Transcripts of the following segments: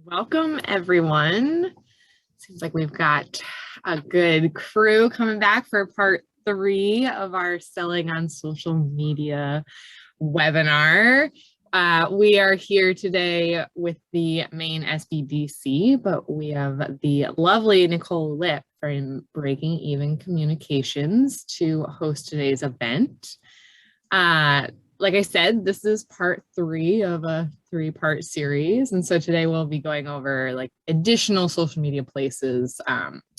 Welcome, everyone. Seems like we've got a good crew coming back for part 3 of our Selling on Social Media webinar. We are here today with the main SBDC, but we have the lovely Nicole Lipp from Breaking Even Communications to host today's event. Like I said, this is part 3 of a 3-part series. And so today we'll be going over like additional social media places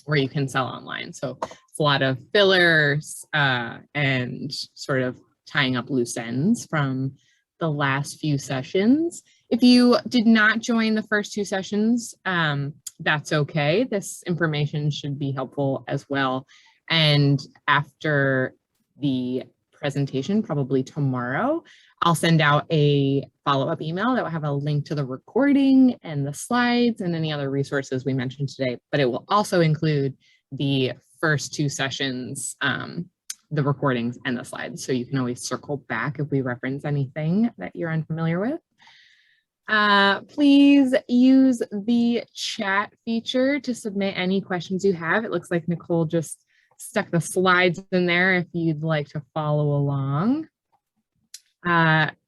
where you can sell online. So it's a lot of fillers and sort of tying up loose ends from the last few sessions. If you did not join the first 2 sessions, that's okay. This information should be helpful as well. And after the presentation, probably tomorrow, I'll send out a follow-up email that will have a link to the recording and the slides and any other resources we mentioned today, but it will also include the first 2 sessions, the recordings and the slides. So you can always circle back if we reference anything that you're unfamiliar with. Please use the chat feature to submit any questions you have. It looks like Nicole just stuck the slides in there if you'd like to follow along.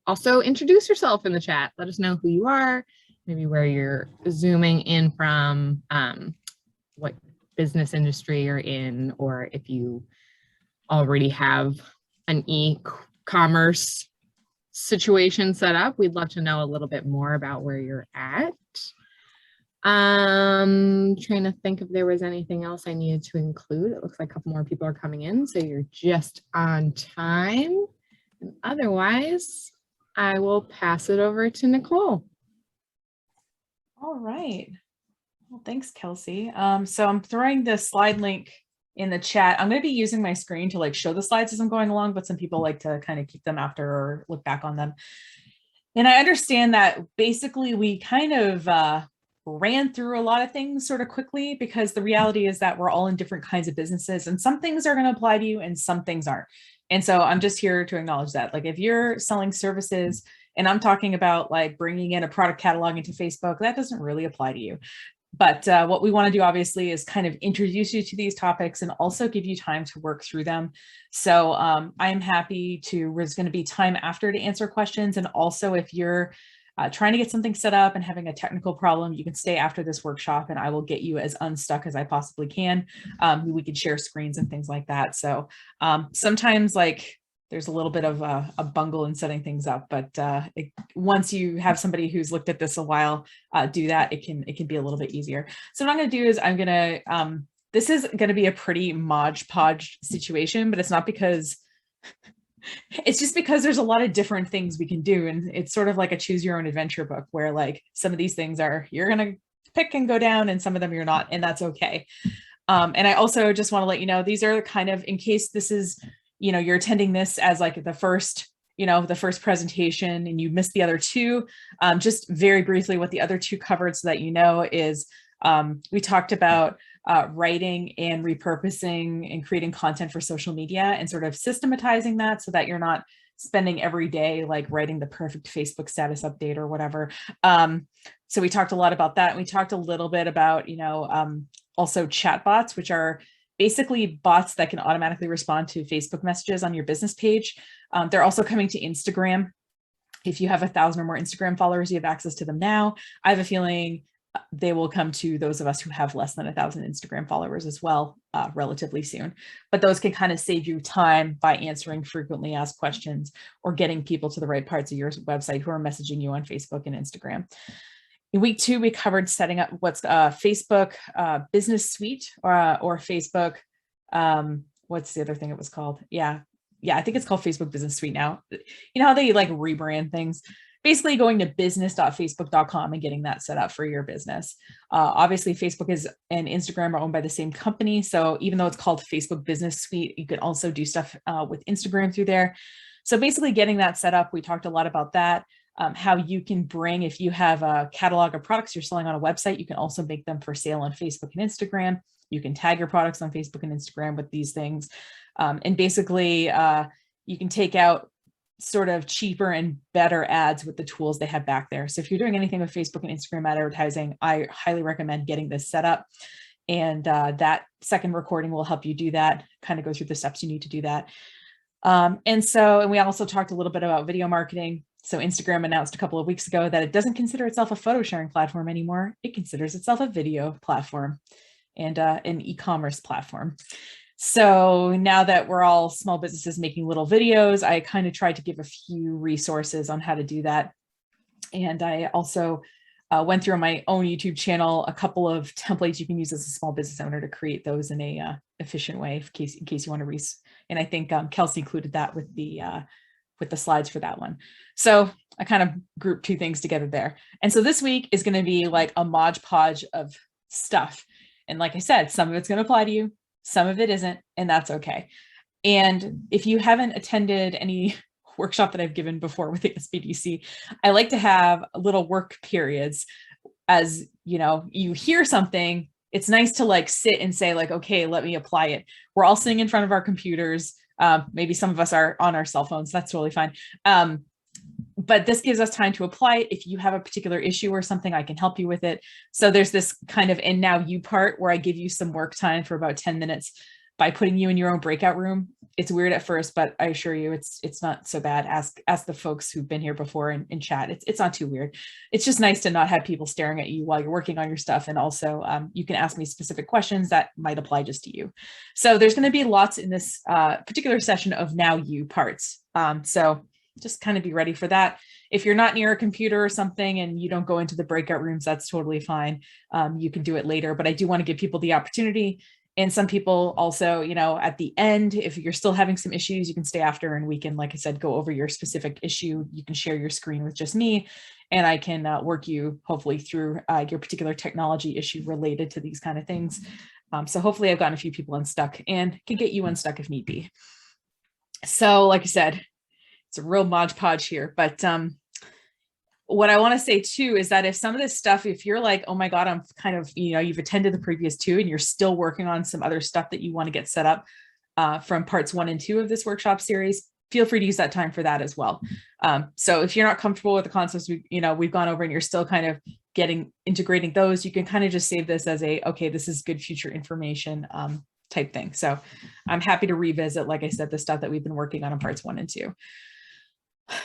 Also introduce yourself in the chat. Let us know who you are, maybe where you're zooming in from, what business industry you're in, or if you already have an e-commerce situation set up. We'd love to know a little bit more about where you're at. Trying to think if there was anything else I needed to include. It looks like a couple more people are coming in, so you're just on time. And otherwise, I will pass it over to Nicole. All right. Well, thanks, Kelsey. So I'm throwing the slide link in the chat. I'm going to be using my screen to like show the slides as I'm going along, but some people like to kind of keep them after or look back on them. And I understand that basically we kind of ran through a lot of things sort of quickly, because the reality is that we're all in different kinds of businesses and some things are going to apply to you and some things aren't. And so I'm just here to acknowledge that, like, if you're selling services and I'm talking about like bringing in a product catalog into Facebook, that doesn't really apply to you. But what we want to do, obviously, is kind of introduce you to these topics and also give you time to work through them. So I'm happy to, there's going to be time after to answer questions. And also, if you're trying to get something set up and having a technical problem, you can stay after this workshop and I will get you as unstuck as I possibly can. We could share screens and things like that. So sometimes like there's a little bit of a bungle in setting things up, but once you have somebody who's looked at this a while, do that, it can be a little bit easier. So what I'm going to do is I'm going to, this is going to be a pretty Mod Podge situation, but it's not because it's just because there's a lot of different things we can do. And it's sort of like a choose your own adventure book where like some of these things are, you're going to pick and go down and some of them you're not, and that's okay. And I also just want to let you know, these are kind of, in case this is, you know, you're attending this as like the first, you know, the first presentation and you missed the other 2, just very briefly what the other 2 covered so that you know is we talked about writing and repurposing and creating content for social media and sort of systematizing that so that you're not spending every day like writing the perfect Facebook status update or whatever. So we talked a lot about that. And we talked a little bit about, you know, also chatbots, which are basically bots that can automatically respond to Facebook messages on your business page. They're also coming to Instagram. If you have 1,000 or more Instagram followers, you have access to them now. I have a feeling they will come to those of us who have less than 1,000 Instagram followers as well, relatively soon. But those can kind of save you time by answering frequently asked questions or getting people to the right parts of your website who are messaging you on Facebook and Instagram. In week 2, we covered setting up what's Facebook Business Suite or Facebook, what's the other thing it was called? Yeah, I think it's called Facebook Business Suite now. You know how they like rebrand things? Basically going to business.facebook.com and getting that set up for your business. Obviously, Facebook and Instagram are owned by the same company. So even though it's called Facebook Business Suite, you can also do stuff with Instagram through there. So basically getting that set up, we talked a lot about that. How you can bring, if you have a catalog of products you're selling on a website, you can also make them for sale on Facebook and Instagram. You can tag your products on Facebook and Instagram with these things. And basically, you can take out sort of cheaper and better ads with the tools they have back there. So if you're doing anything with Facebook and Instagram advertising, I highly recommend getting this set up. And that second recording will help you do that, kind of go through the steps you need to do that. And we also talked a little bit about video marketing. So Instagram announced a couple of weeks ago that it doesn't consider itself a photo sharing platform anymore. It considers itself a video platform and an e-commerce platform. So now that we're all small businesses making little videos, I kind of tried to give a few resources on how to do that. And I also went through on my own YouTube channel a couple of templates you can use as a small business owner to create those in a efficient way in case you want to and I think Kelsey included that with the slides for that one. So I kind of grouped two things together there. And so this week is going to be like a Mod Podge of stuff. And like I said, some of it's going to apply to you, some of it isn't, and that's okay. And if you haven't attended any workshop that I've given before with the SBDC, I like to have little work periods. As you know, you hear something, it's nice to like sit and say like, okay, let me apply it. We're all sitting in front of our computers. Maybe some of us are on our cell phones. That's totally fine. But this gives us time to apply it. If you have a particular issue or something, I can help you with it. So there's this kind of and now you part where I give you some work time for about 10 minutes by putting you in your own breakout room. It's weird at first, but I assure you it's not so bad. Ask the folks who've been here before in chat. It's not too weird. It's just nice to not have people staring at you while you're working on your stuff. And also you can ask me specific questions that might apply just to you. So there's going to be lots in this particular session of now you parts. So just kind of be ready for that. If you're not near a computer or something and you don't go into the breakout rooms, that's totally fine. You can do it later, but I do want to give people the opportunity. And some people also, you know, at the end, if you're still having some issues, you can stay after and we can, like I said, go over your specific issue. You can share your screen with just me and I can work you hopefully through your particular technology issue related to these kind of things. So hopefully I've gotten a few people unstuck and can get you unstuck if need be. So like I said, it's a real Mod Podge here, but what I want to say too is that if some of this stuff, if you're like, oh my God, I'm kind of, you know, you've attended the previous two and you're still working on some other stuff that you want to get set up from parts 1 and 2 of this workshop series, feel free to use that time for that as well. So if you're not comfortable with the concepts we've gone over and you're still kind of integrating those, you can kind of just save this as okay, this is good future information type thing. So I'm happy to revisit, like I said, the stuff that we've been working on in parts 1 and 2.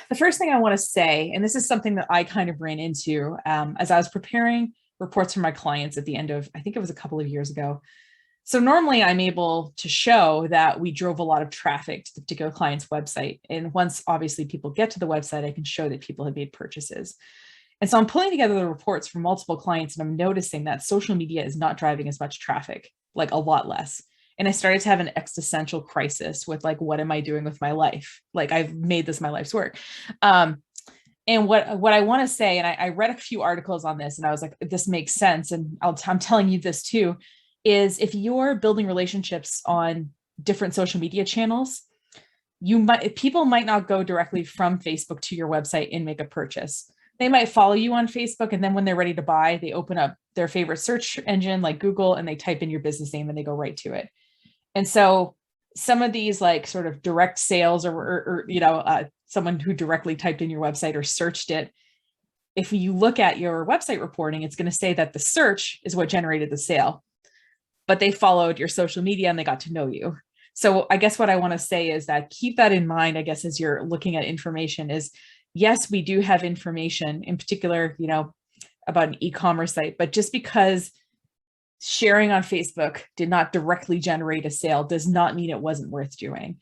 The first thing I want to say, and this is something that I kind of ran into as I was preparing reports for my clients at the end of, I think it was a couple of years ago. So normally I'm able to show that we drove a lot of traffic to the particular client's website. And once obviously people get to the website, I can show that people have made purchases. And so I'm pulling together the reports from multiple clients and I'm noticing that social media is not driving as much traffic, like a lot less. And I started to have an existential crisis with like, what am I doing with my life? Like I've made this my life's work. And what I want to say, and I read a few articles on this and I was like, this makes sense. And I'm telling you this too, is if you're building relationships on different social media channels, people might not go directly from Facebook to your website and make a purchase. They might follow you on Facebook. And then when they're ready to buy, they open up their favorite search engine like Google and they type in your business name and they go right to it. And so some of these like sort of direct sales or someone who directly typed in your website or searched it, if you look at your website reporting, it's going to say that the search is what generated the sale, but they followed your social media and they got to know you. So I guess what I want to say is that keep that in mind, I guess, as you're looking at information is, yes, we do have information in particular, about an e-commerce site, but just because sharing on Facebook did not directly generate a sale does not mean it wasn't worth doing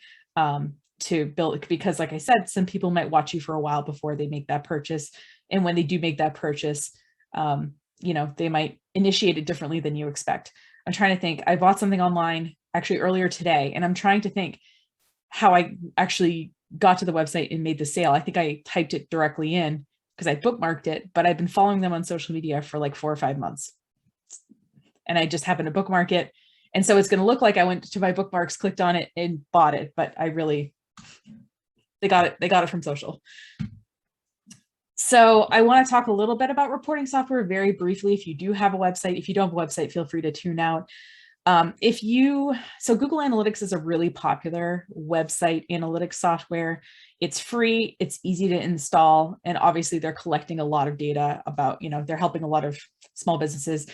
to build, because like I said, some people might watch you for a while before they make that purchase. And when they do make that purchase, they might initiate it differently than you expect. I'm trying to think, I bought something online actually earlier today, and I'm trying to think how I actually got to the website and made the sale. I think I typed it directly in because I bookmarked it, but I've been following them on social media for like 4 or 5 months. And I just happened to bookmark it. And so it's going to look like I went to my bookmarks, clicked on it and bought it, but they got it from social. So I want to talk a little bit about reporting software very briefly. If you do have a website, if you don't have a website, feel free to tune out. So Google Analytics is a really popular website analytics software. It's free, it's easy to install, and obviously they're collecting a lot of data about, they're helping a lot of small businesses.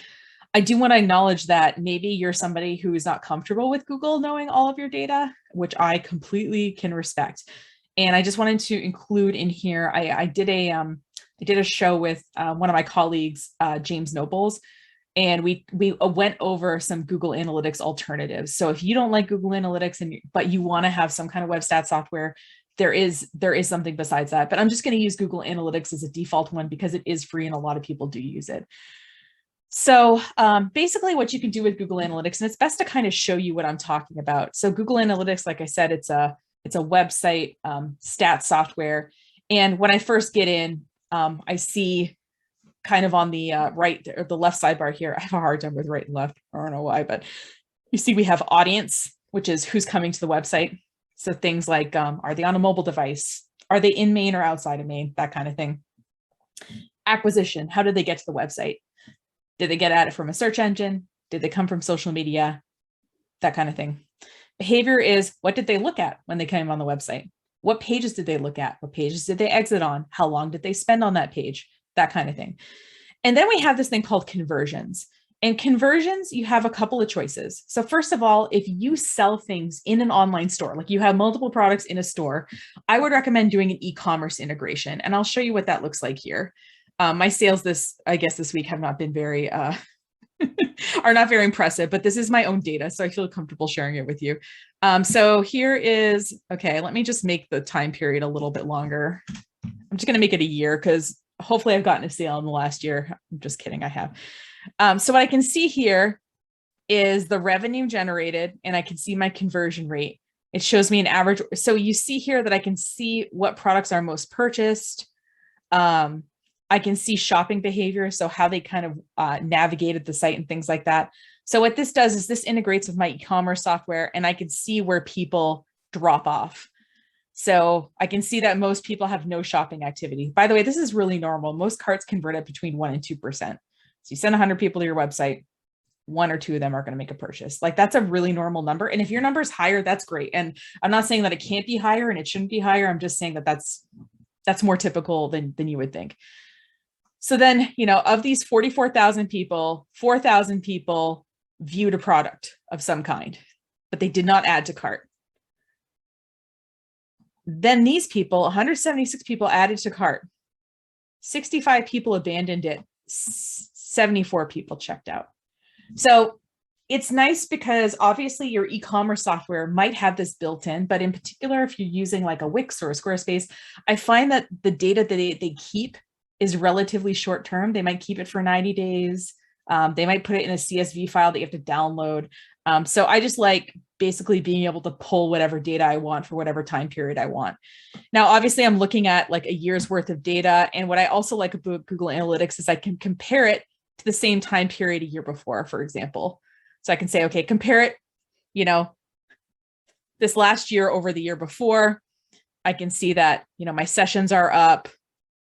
I do want to acknowledge that maybe you're somebody who is not comfortable with Google knowing all of your data, which I completely can respect. And I just wanted to include in here, I did a show with one of my colleagues, James Nobles, and we went over some Google Analytics alternatives. So if you don't like Google Analytics but you want to have some kind of web stat software, there is something besides that. But I'm just going to use Google Analytics as a default one because it is free and a lot of people do use it. So basically what you can do with Google Analytics, and it's best to kind of show you what I'm talking about. So Google Analytics, like I said, it's a website stat software. And when I first get in, I see kind of on the right or the left sidebar here, I have a hard time with right and left. I don't know why, but you see we have audience, which is who's coming to the website. So things like, are they on a mobile device? Are they in Maine or outside of Maine? That kind of thing. Acquisition, how did they get to the website? Did they get at it from a search engine? Did they come from social media? That kind of thing. Behavior is, what did they look at when they came on the website? What pages did they look at? What pages did they exit on? How long did they spend on that page? That kind of thing. And then we have this thing called conversions. And conversions, you have a couple of choices. So first of all, if you sell things in an online store, like you have multiple products in a store, I would recommend doing an e-commerce integration. And I'll show you what that looks like here. My sales this week have not been very, are not very impressive, but this is my own data, so I feel comfortable sharing it with you. So here is, okay, let me just make the time period a little bit longer. I'm just gonna make it a year because hopefully I've gotten a sale in the last year. I'm just kidding, I have. So what I can see here is the revenue generated, and I can see my conversion rate. It shows me an average. So you see here that I can see what products are most purchased. I can see shopping behavior, so how they kind of navigated the site and things like that. So what this does is this integrates with my e-commerce software, and I can see where people drop off. So I can see that most people have no shopping activity. By the way, this is really normal. Most carts convert at between 1% and 2%. So you send 100 people to your website, 1 or 2 of them are going to make a purchase. Like that's a really normal number. And if your number is higher, that's great. And I'm not saying that it can't be higher and it shouldn't be higher. I'm just saying that that's more typical than you would think. So then, of these 44,000 people, 4,000 people viewed a product of some kind, but they did not add to cart. Then these people, 176 people added to cart, 65 people abandoned it, 74 people checked out. So it's nice because obviously your e-commerce software might have this built in, but in particular, if you're using like a Wix or a Squarespace, I find that the data that they keep is relatively short term. They might keep it for 90 days. They might put it in a CSV file that you have to download. So I just like basically being able to pull whatever data I want for whatever time period I want. Now, obviously I'm looking at like a year's worth of data. And what I also like about Google Analytics is I can compare it to the same time period a year before, for example. So I can say, okay, compare it, this last year over the year before. I can see that, my sessions are up,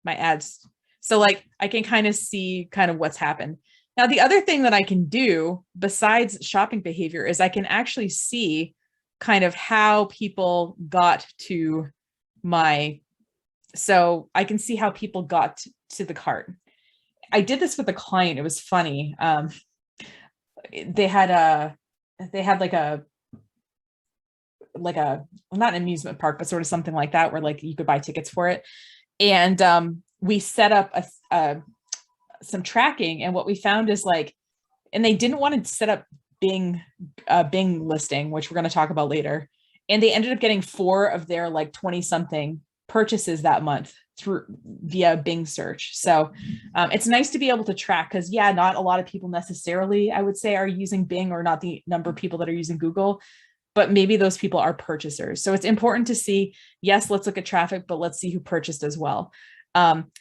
my ads. So like I can kind of see kind of what's happened. Now, the other thing that I can do besides shopping behavior is I can actually see kind of how people got to so I can see how people got to the cart. I did this with a client. It was funny. They had like a not an amusement park, but sort of something like that, where like you could buy tickets for it. And we set up some tracking, and what we found is like, and they didn't want to set up Bing listing, which we're going to talk about later. And they ended up getting 4 of their like 20 something purchases that month via Bing search. So it's nice to be able to track, because not a lot of people necessarily, I would say, are using Bing, or not the number of people that are using Google, but maybe those people are purchasers. So it's important to see, yes, let's look at traffic, but let's see who purchased as well.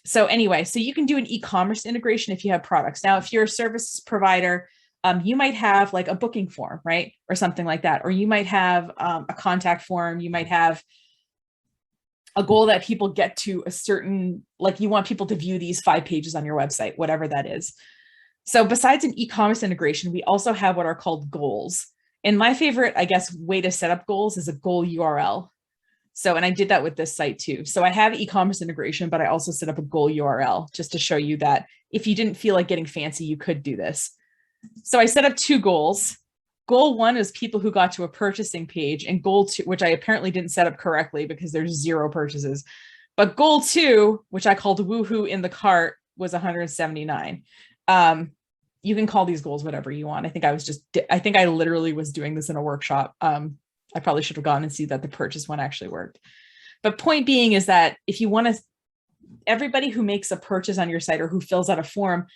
So anyway, so you can do an e-commerce integration if you have products. Now, if you're a service provider, you might have like a booking form, right? Or something like that. Or you might have a contact form. You might have a goal that people get to a certain, like you want people to view these 5 pages on your website, whatever that is. So besides an e-commerce integration, we also have what are called goals. And my favorite, I guess, way to set up goals is a goal URL. So, and I did that with this site too. So I have e-commerce integration, but I also set up a goal URL just to show you that if you didn't feel like getting fancy, you could do this. So I set up 2 goals. Goal 1 is people who got to a purchasing page, and goal 2, which I apparently didn't set up correctly because there's 0 purchases. But goal 2, which I called woohoo in the cart, was 179. You can call these goals whatever you want. I think I literally was doing this in a workshop. I probably should have gone and see that the purchase one actually worked. But point being is that if you want to, everybody who makes a purchase on your site or who fills out a form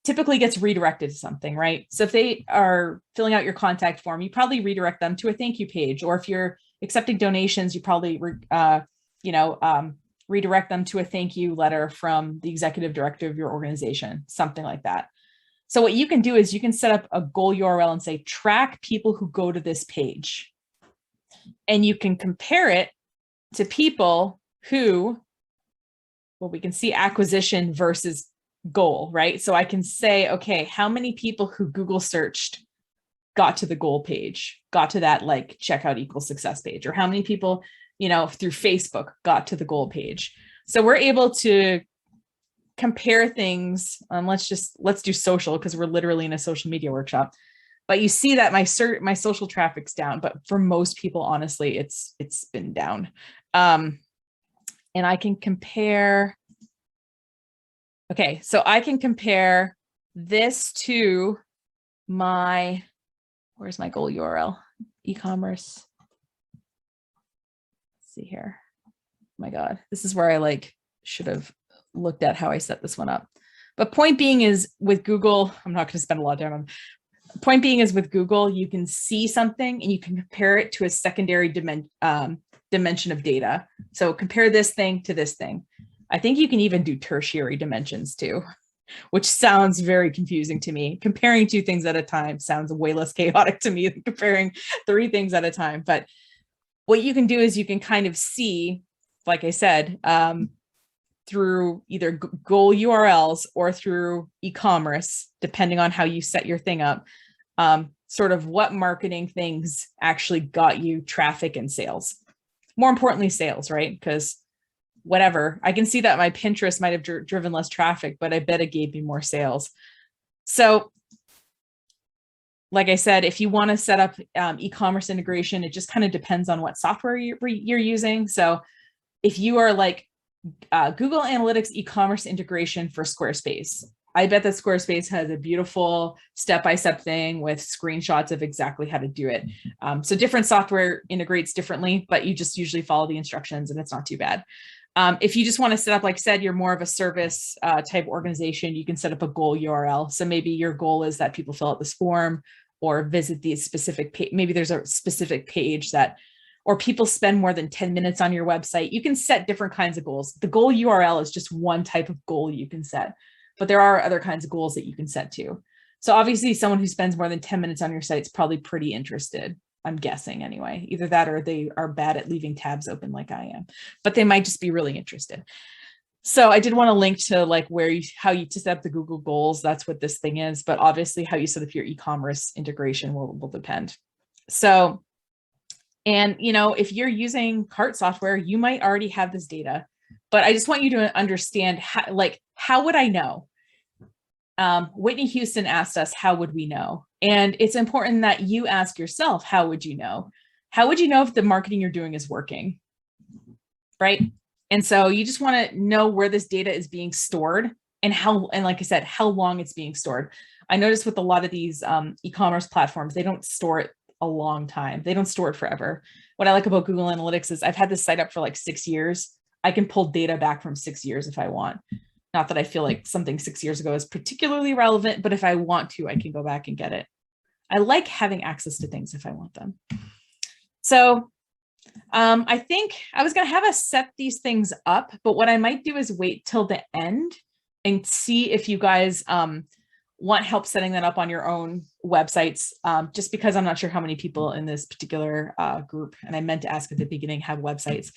typically gets redirected to something, right? So if they are filling out your contact form, you probably redirect them to a thank you page. Or if you're accepting donations, you probably, redirect them to a thank you letter from the executive director of your organization, something like that. So what you can do is you can set up a goal URL and say, track people who go to this page. And you can compare it to people who, well, we can see acquisition versus goal, right? So I can say, okay, how many people who Google searched got to the goal page, got to that like checkout equals success page, or how many people, through Facebook got to the goal page. So we're able to compare things. Let's do social because we're literally in a social media workshop. But you see that my social traffic's down, but for most people, honestly, it's been down. And I can compare. Okay, so I can compare this to where's my goal URL? E-commerce. Let's see here. Oh my God, this is where I should have looked at how I set this one up. But point being is with Google, I'm not going to spend a lot of time on. Point being is with Google, you can see something and you can compare it to a secondary dimension of data. So compare this thing to this thing. I think you can even do tertiary dimensions too, which sounds very confusing to me. Comparing 2 things at a time sounds way less chaotic to me than comparing 3 things at a time. But what you can do is you can kind of see, like I said, through either goal URLs or through e-commerce, depending on how you set your thing up, sort of what marketing things actually got you traffic and sales. More importantly, sales, right? Because whatever, I can see that my Pinterest might have driven less traffic, but I bet it gave me more sales. So like I said, if you want to set up e-commerce integration, it just kind of depends on what software you're using. So if you are like Google Analytics e-commerce integration for Squarespace, I bet that Squarespace has a beautiful step-by-step thing with screenshots of exactly how to do it. So different software integrates differently, but you just usually follow the instructions and it's not too bad. If you just want to set up, like I said, you're more of a service type organization, you can set up a goal URL. So maybe your goal is that people fill out this form or visit these specific page. Maybe there's a specific page that, or people spend more than 10 minutes on your website. You can set different kinds of goals. The goal URL is just one type of goal you can set, but there are other kinds of goals that you can set too. So obviously someone who spends more than 10 minutes on your site is probably pretty interested. I'm guessing anyway, either that or they are bad at leaving tabs open like I am, but they might just be really interested. So I did want to link to like how you set up the Google goals. That's what this thing is, but obviously how you set up your e-commerce integration will depend. So, and if you're using cart software, you might already have this data, but I just want you to understand how would I know? Whitney Houston asked us, how would we know? And it's important that you ask yourself, how would you know? How would you know if the marketing you're doing is working? Right? And so you just want to know where this data is being stored and like I said, how long it's being stored. I noticed with a lot of these e-commerce platforms, they don't store it a long time. They don't store it forever. What I like about Google Analytics is I've had this site up for like 6 years. I can pull data back from 6 years if I want. Not that I feel like something 6 years ago is particularly relevant, but if I want to, I can go back and get it. I like having access to things if I want them. So I think I was going to have us set these things up, but what I might do is wait till the end and see if you guys want help setting that up on your own websites, just because I'm not sure how many people in this particular group, and I meant to ask at the beginning, have websites.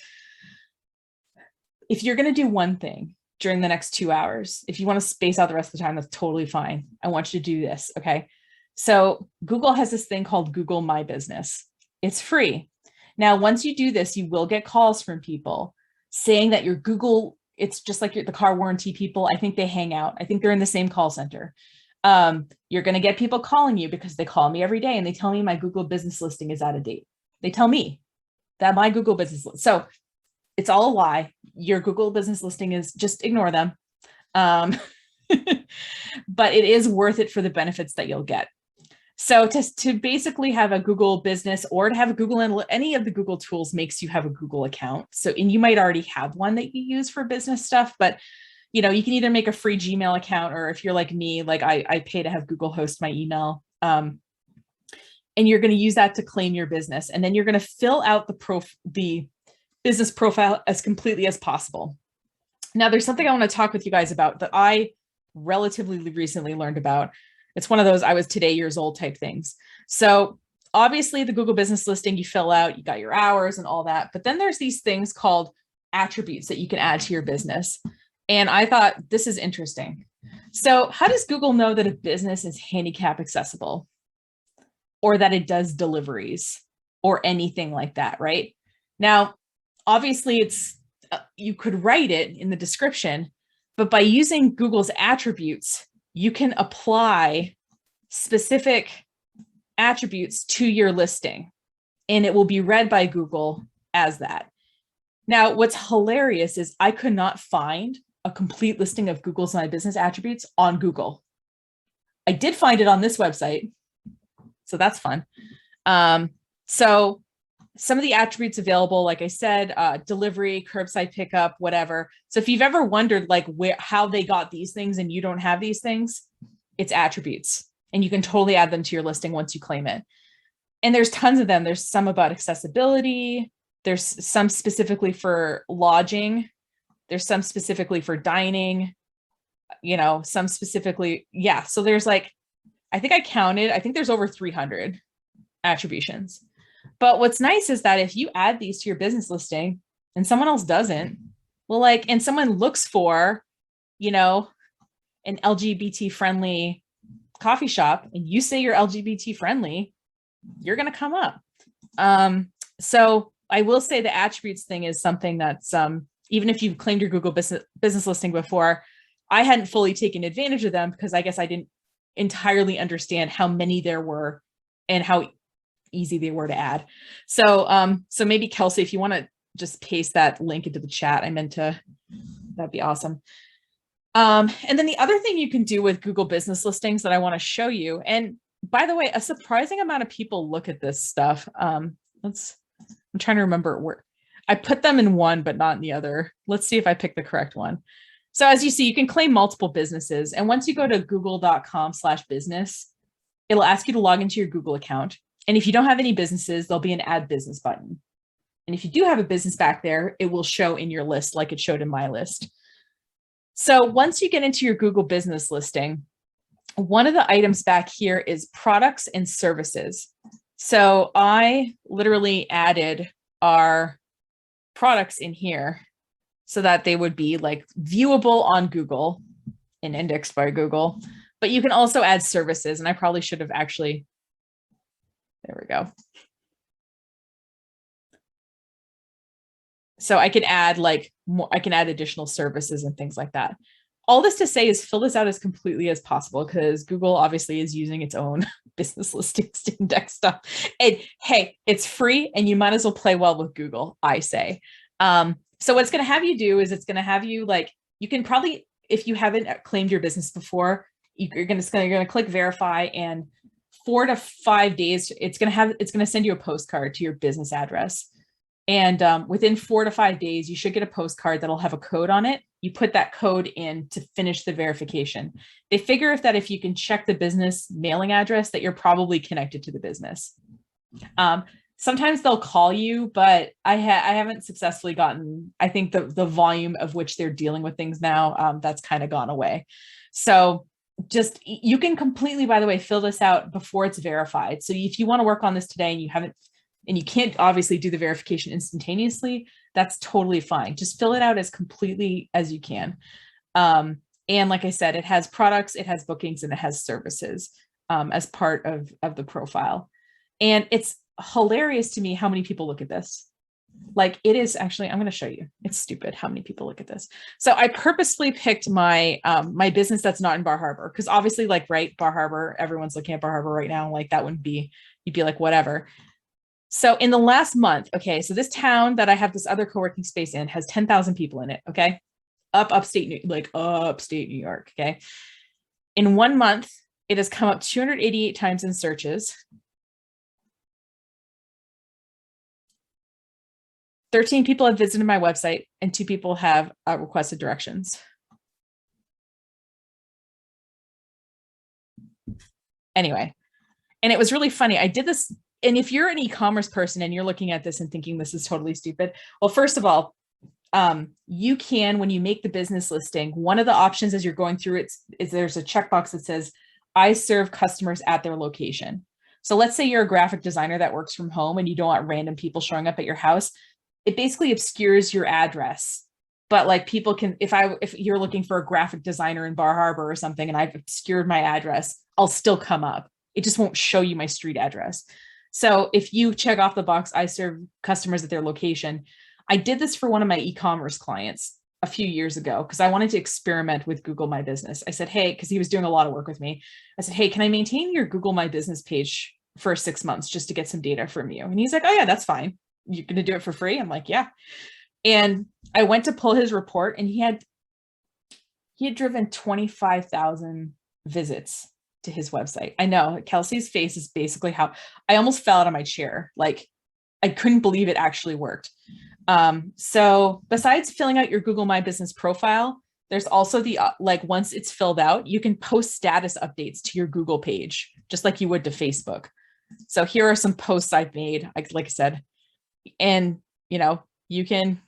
If you're going to do one thing, during the next 2 hours. If you want to space out the rest of the time, that's totally fine. I want you to do this. Okay. So Google has this thing called Google My Business. It's free. Now, once you do this, you will get calls from people saying that your Google, it's just like the car warranty people. I think they hang out. I think they're in the same call center. You're going to get people calling you because they call me every day and they tell me my Google business listing is out of date. They tell me that my Google business, so it's all a lie. Your Google business listing is, just ignore them. But it is worth it for the benefits that you'll get. So to basically have a Google business or to have a Google, any of the Google tools makes you have a Google account. So, and you might already have one that you use for business stuff, but you know, you can either make a free Gmail account, or if you're like me, like I pay to have Google host my email. And you're going to use that to claim your business. And then you're going to fill out the business profile as completely as possible. Now, there's something I want to talk with you guys about that I relatively recently learned about. It's one of those I was today years old type things. So obviously the Google business listing you fill out, you got your hours and all that, but then there's these things called attributes that you can add to your business. And I thought this is interesting. So how does Google know that a business is handicap accessible or that it does deliveries or anything like that, right? Now, obviously it's, you could write it in the description, but by using Google's attributes, you can apply specific attributes to your listing and it will be read by Google as that. Now, what's hilarious is I could not find a complete listing of Google's My Business attributes on Google. I did find it on this website, so that's fun. So some of the attributes available, like I said, delivery, curbside pickup, whatever. So if you've ever wondered like how they got these things and you don't have these things, it's attributes. And you can totally add them to your listing once you claim it. And there's tons of them. There's some about accessibility. There's some specifically for lodging. There's some specifically for dining, you know, some specifically. Yeah. So there's like, I think there's over 300 attributions. But what's nice is that if you add these to your business listing and someone else doesn't, well, like, and someone looks for, you know, an LGBT friendly coffee shop and you say you're LGBT friendly, you're going to come up. So I will say the attributes thing is something that's, even if you've claimed your Google business listing before, I hadn't fully taken advantage of them because I guess I didn't entirely understand how many there were and how easy they were to add. So, so maybe Kelsey, if you want to just paste that link into the chat, that'd be awesome. And then the other thing you can do with Google business listings that I want to show you, and by the way, a surprising amount of people look at this stuff. I'm trying to remember where I put them in one, but not in the other. Let's see if I pick the correct one. So as you see, you can claim multiple businesses. And once you go to google.com/business, it'll ask you to log into your Google account. And if you don't have any businesses, there'll be an add business button. And if you do have a business back there, it will show in your list like it showed in my list. So once you get into your Google business listing, one of the items back here is products and services. So I literally added our products in here so that they would be like viewable on Google and indexed by Google, but you can also add services. And I probably should have actually, there we go. So I can add like more, I can add additional services and things like that. All this to say is fill this out as completely as possible because Google obviously is using its own business listings to index stuff. And hey, it's free and you might as well play well with Google, I say. So what it's going to have you do is it's going to have you like, you can probably, if you haven't claimed your business before, you're going to click verify, and 4 to 5 days, it's going to send you a postcard to your business address. And within 4 to 5 days, you should get a postcard that'll have a code on it. You put that code in to finish the verification. They figure if you can check the business mailing address, that you're probably connected to the business. Sometimes they'll call you, but I haven't successfully gotten, I think the volume of which they're dealing with things now, that's kind of gone away. So just, you can completely, by the way, fill this out before it's verified. So if you want to work on this today and you can't obviously do the verification instantaneously, that's totally fine. Just fill it out as completely as you can. And like I said, it has products, it has bookings, and it has services as part of the profile. And it's hilarious to me how many people look at this. Like it is actually, I'm going to show you. It's stupid how many people look at this. So I purposely picked my my business that's not in Bar Harbor, because obviously, like, right, Bar Harbor, everyone's looking at Bar Harbor right now. Like that wouldn't be, you'd be like, whatever. So in the last month, okay, so this town that I have this other co-working space in has 10,000 people in it, okay? Upstate New York, okay? In 1 month, it has come up 288 times in searches. 13 people have visited my website and 2 people have requested directions. Anyway, and it was really funny. I did this, and if you're an e-commerce person and you're looking at this and thinking this is totally stupid, well, first of all, you can, when you make the business listing, one of the options as you're going through it is there's a checkbox that says, I serve customers at their location. So let's say you're a graphic designer that works from home and you don't want random people showing up at your house. It basically obscures your address. But like people can, if you're looking for a graphic designer in Bar Harbor or something and I've obscured my address, I'll still come up. It just won't show you my street address. So if you check off the box, I serve customers at their location. I did this for one of my e-commerce clients a few years ago because I wanted to experiment with Google My Business. I said, hey, because he was doing a lot of work with me. I said, hey, can I maintain your Google My Business page for 6 months just to get some data from you? And he's like, oh yeah, that's fine. You're going to do it for free? I'm like, yeah. And I went to pull his report and he had driven 25,000 visits to his website. I know Kelsey's face is basically how I almost fell out of my chair. Like I couldn't believe it actually worked. So besides filling out your Google My Business profile, there's also the, like once it's filled out, you can post status updates to your Google page, just like you would to Facebook. So here are some posts I've made, like I said, and you know, you can,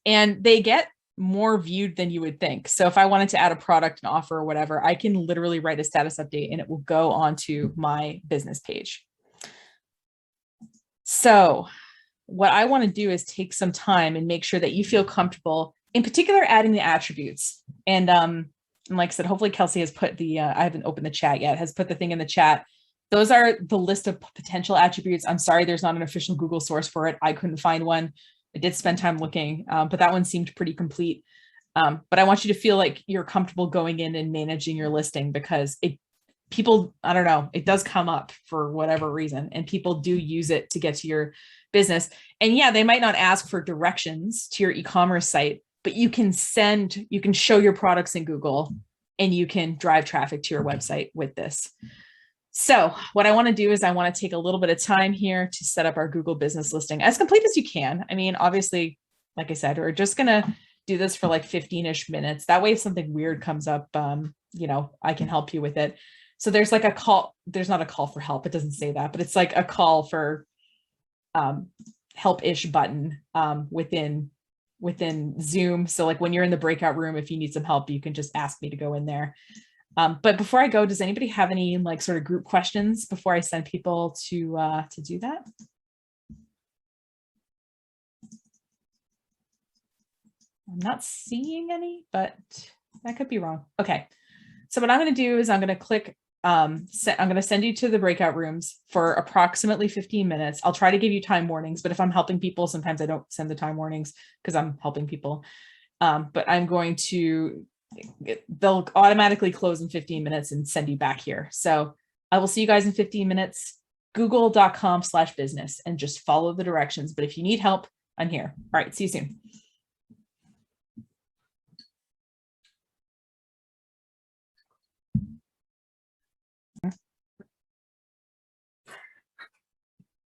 and they get more viewed than you would think. So if I wanted to add a product, an offer or whatever, I can literally write a status update and it will go onto my business page. So what I want to do is take some time and make sure that you feel comfortable, in particular, adding the attributes. And like I said, hopefully Kelsey has put the, I haven't opened the chat yet, has put the thing in the chat. Those are the list of potential attributes. I'm sorry, there's not an official Google source for it. I couldn't find one. I did spend time looking, but that one seemed pretty complete. But I want you to feel like you're comfortable going in and managing your listing because people, I don't know, it does come up for whatever reason, and people do use it to get to your business. And yeah, they might not ask for directions to your e-commerce site, but you can show your products in Google and you can drive traffic to your website with this. So what I want to do is I want to take a little bit of time here to set up our Google business listing as complete as you can. I mean, obviously, like I said, we're just going to do this for like 15-ish minutes. That way, if something weird comes up, you know, I can help you with it. So there's like a call, there's not a call for help. It doesn't say that, but it's like a call for help-ish button within Zoom. So like when you're in the breakout room, if you need some help, you can just ask me to go in there. But before I go, does anybody have any like sort of group questions before I send people to do that? I'm not seeing any, but that could be wrong. Okay. So what I'm going to do is I'm going to click, I'm going to send you to the breakout rooms for approximately 15 minutes. I'll try to give you time warnings, but if I'm helping people, sometimes I don't send the time warnings because I'm helping people. But I'm going to, they'll automatically close in 15 minutes and send you back here. So I will see you guys in 15 minutes, google.com/business, and just follow the directions. But if you need help, I'm here. All right. See you soon.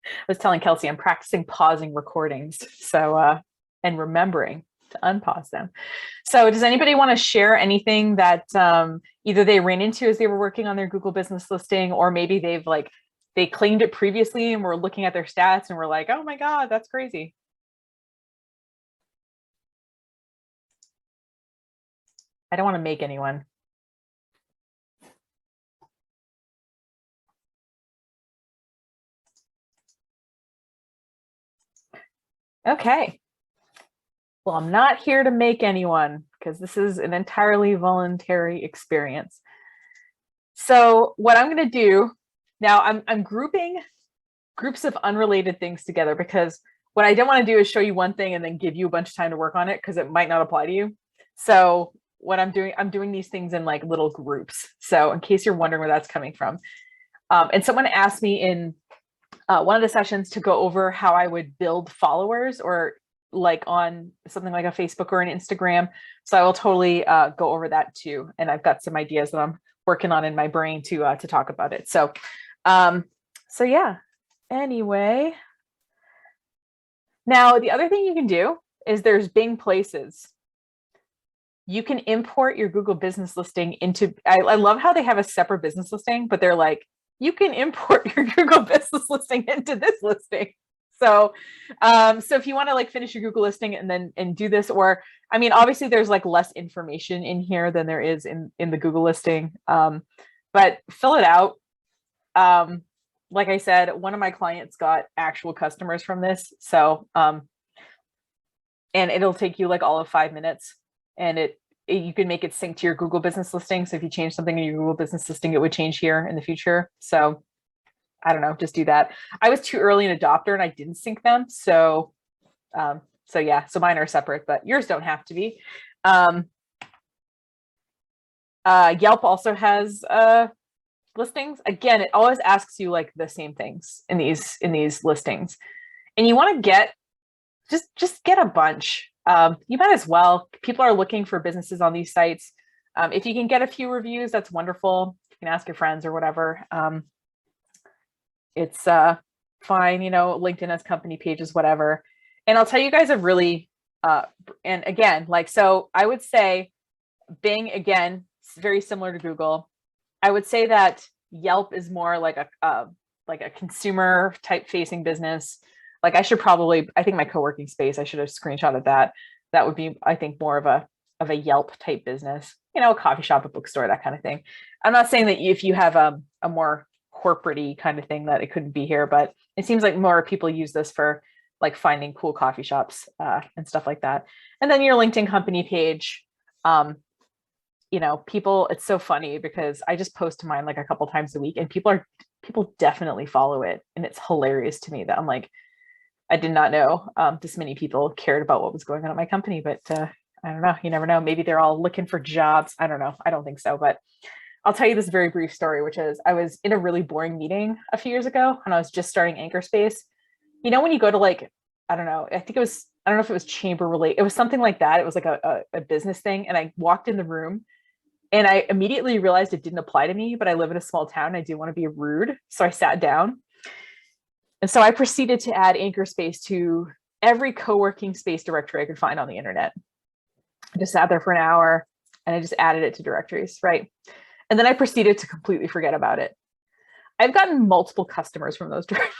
I was telling Kelsey, I'm practicing pausing recordings. So, and remembering to unpause them. So does anybody want to share anything that either they ran into as they were working on their Google business listing, or maybe they claimed it previously and were looking at their stats and were like, oh my God, that's crazy. I don't want to make anyone. Okay. Well, I'm not here to make anyone because this is an entirely voluntary experience. So what I'm going to do now, I'm grouping groups of unrelated things together, because what I don't want to do is show you one thing and then give you a bunch of time to work on it, because it might not apply to you. So what I'm doing these things in like little groups. So in case you're wondering where that's coming from. And someone asked me in one of the sessions to go over how I would build followers, or like on something like a Facebook or an Instagram. So I will totally go over that too. And I've got some ideas that I'm working on in my brain to talk about it. So, so yeah, anyway. Now, the other thing you can do is there's Bing Places. You can import your Google business listing into, I love how they have a separate business listing, but they're like, you can import your Google business listing into this listing. So, so if you want to like finish your Google listing and do this, or, I mean, obviously there's like less information in here than there is in the Google listing, but fill it out. Like I said, one of my clients got actual customers from this. So, and it'll take you like all of 5 minutes, and you can make it sync to your Google business listing. So if you change something in your Google business listing, it would change here in the future. So I don't know, just do that. I was too early an adopter and I didn't sync them. So, so yeah, so mine are separate, but yours don't have to be. Yelp also has listings. Again, it always asks you like the same things in these listings, and you want to get just get a bunch. You might as well. People are looking for businesses on these sites. If you can get a few reviews, that's wonderful. You can ask your friends or whatever. It's fine, you know, LinkedIn has company pages, whatever. And I'll tell you guys a really, and again, like, so I would say Bing, again, very similar to Google. I would say that Yelp is more like a consumer type facing business. Like I think my co-working space, I should have screenshotted that. That would be, I think, more of a Yelp type business, you know, a coffee shop, a bookstore, that kind of thing. I'm not saying that if you have a more corporate-y kind of thing that it couldn't be here, but it seems like more people use this for like finding cool coffee shops and stuff like that. And then your LinkedIn company page, you know, people, it's so funny because I just post to mine like a couple times a week, and people definitely follow it. And it's hilarious to me that I'm like, I did not know this many people cared about what was going on at my company, but I don't know, you never know. Maybe they're all looking for jobs. I don't know. I don't think so, but I'll tell you this very brief story, which is I was in a really boring meeting a few years ago and I was just starting Anchorspace. You know, when you go to like, I don't know if it was chamber related. It was something like that. It was like a business thing. And I walked in the room and I immediately realized it didn't apply to me, but I live in a small town. I do want to be rude. So I sat down. And so I proceeded to add Anchorspace to every co-working space directory I could find on the internet. I just sat there for an hour and I just added it to directories, right? And then I proceeded to completely forget about it. I've gotten multiple customers from those directories.